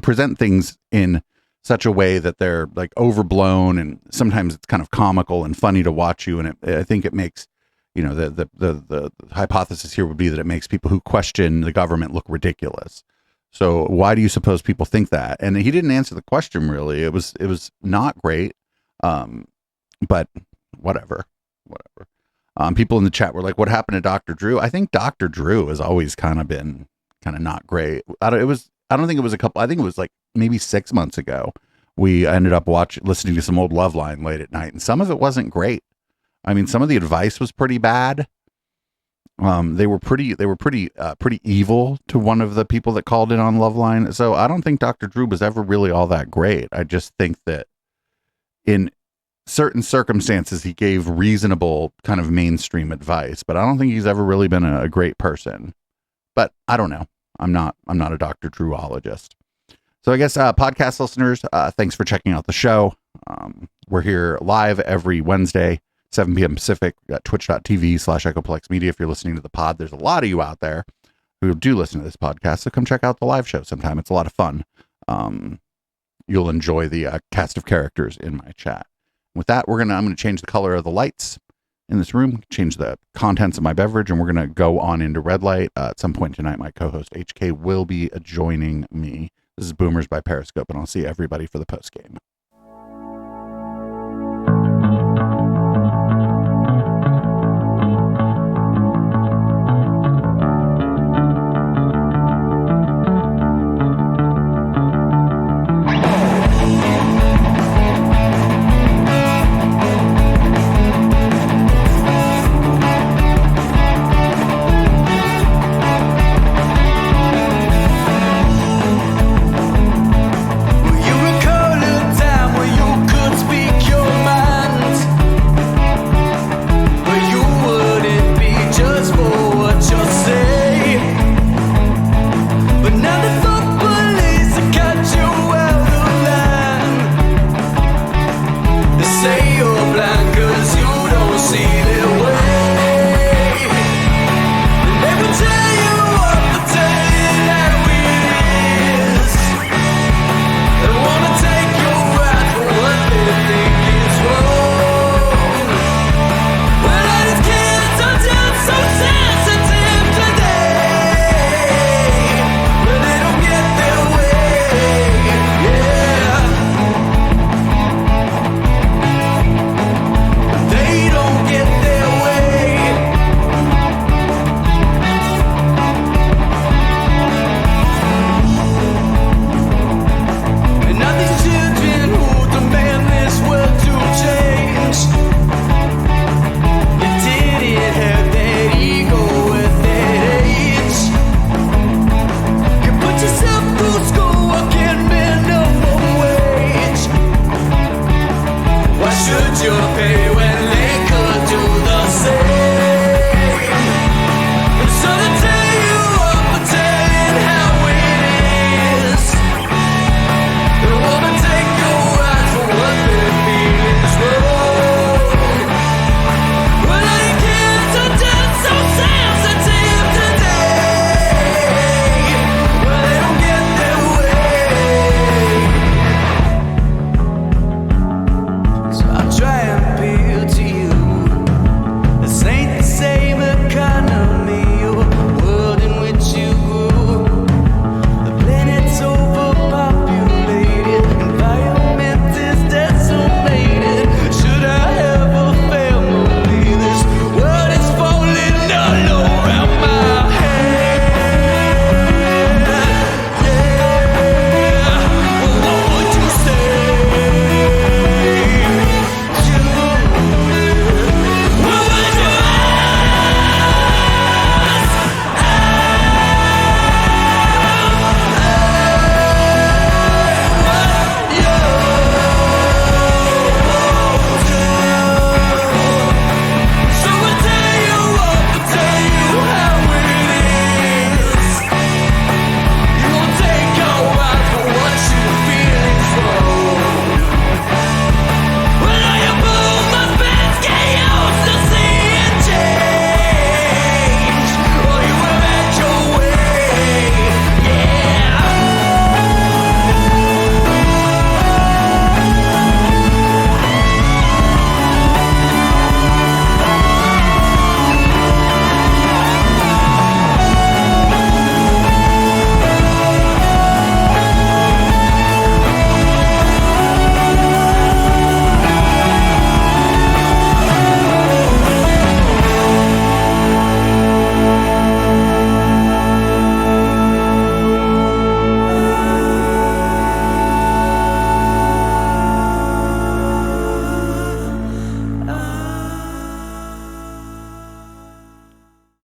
present things in such a way that they're like overblown, and sometimes it's kind of comical and funny to watch you. And I think it makes, the hypothesis here would be that it makes people who question the government look ridiculous. So why do you suppose people think that? And he didn't answer the question really. It was not great. But whatever. People in the chat were like, what happened to Dr. Drew? I think Dr. Drew has always kind of been not great. I think it was like maybe 6 months ago. We ended up listening to some old Loveline late at night, and some of it wasn't great. I mean, some of the advice was pretty bad. They were pretty evil to one of the people that called in on Loveline. So I don't think Dr. Drew was ever really all that great. I just think that in certain circumstances, he gave reasonable kind of mainstream advice, but I don't think he's ever really been a great person. But I don't know. I'm not a Dr. Drewologist. So I guess podcast listeners, thanks for checking out the show. We're here live every Wednesday, 7 p.m. Pacific at twitch.tv/Echoplex Media. If you're listening to the pod, there's a lot of you out there who do listen to this podcast. So come check out the live show sometime. It's a lot of fun. You'll enjoy the cast of characters in my chat. With that, I'm going to change the color of the lights in this room, change the contents of my beverage, and we're going to go on into red light. At some point tonight, my co-host HK will be joining me. This is Boomers by Periscope, and I'll see everybody for the post game.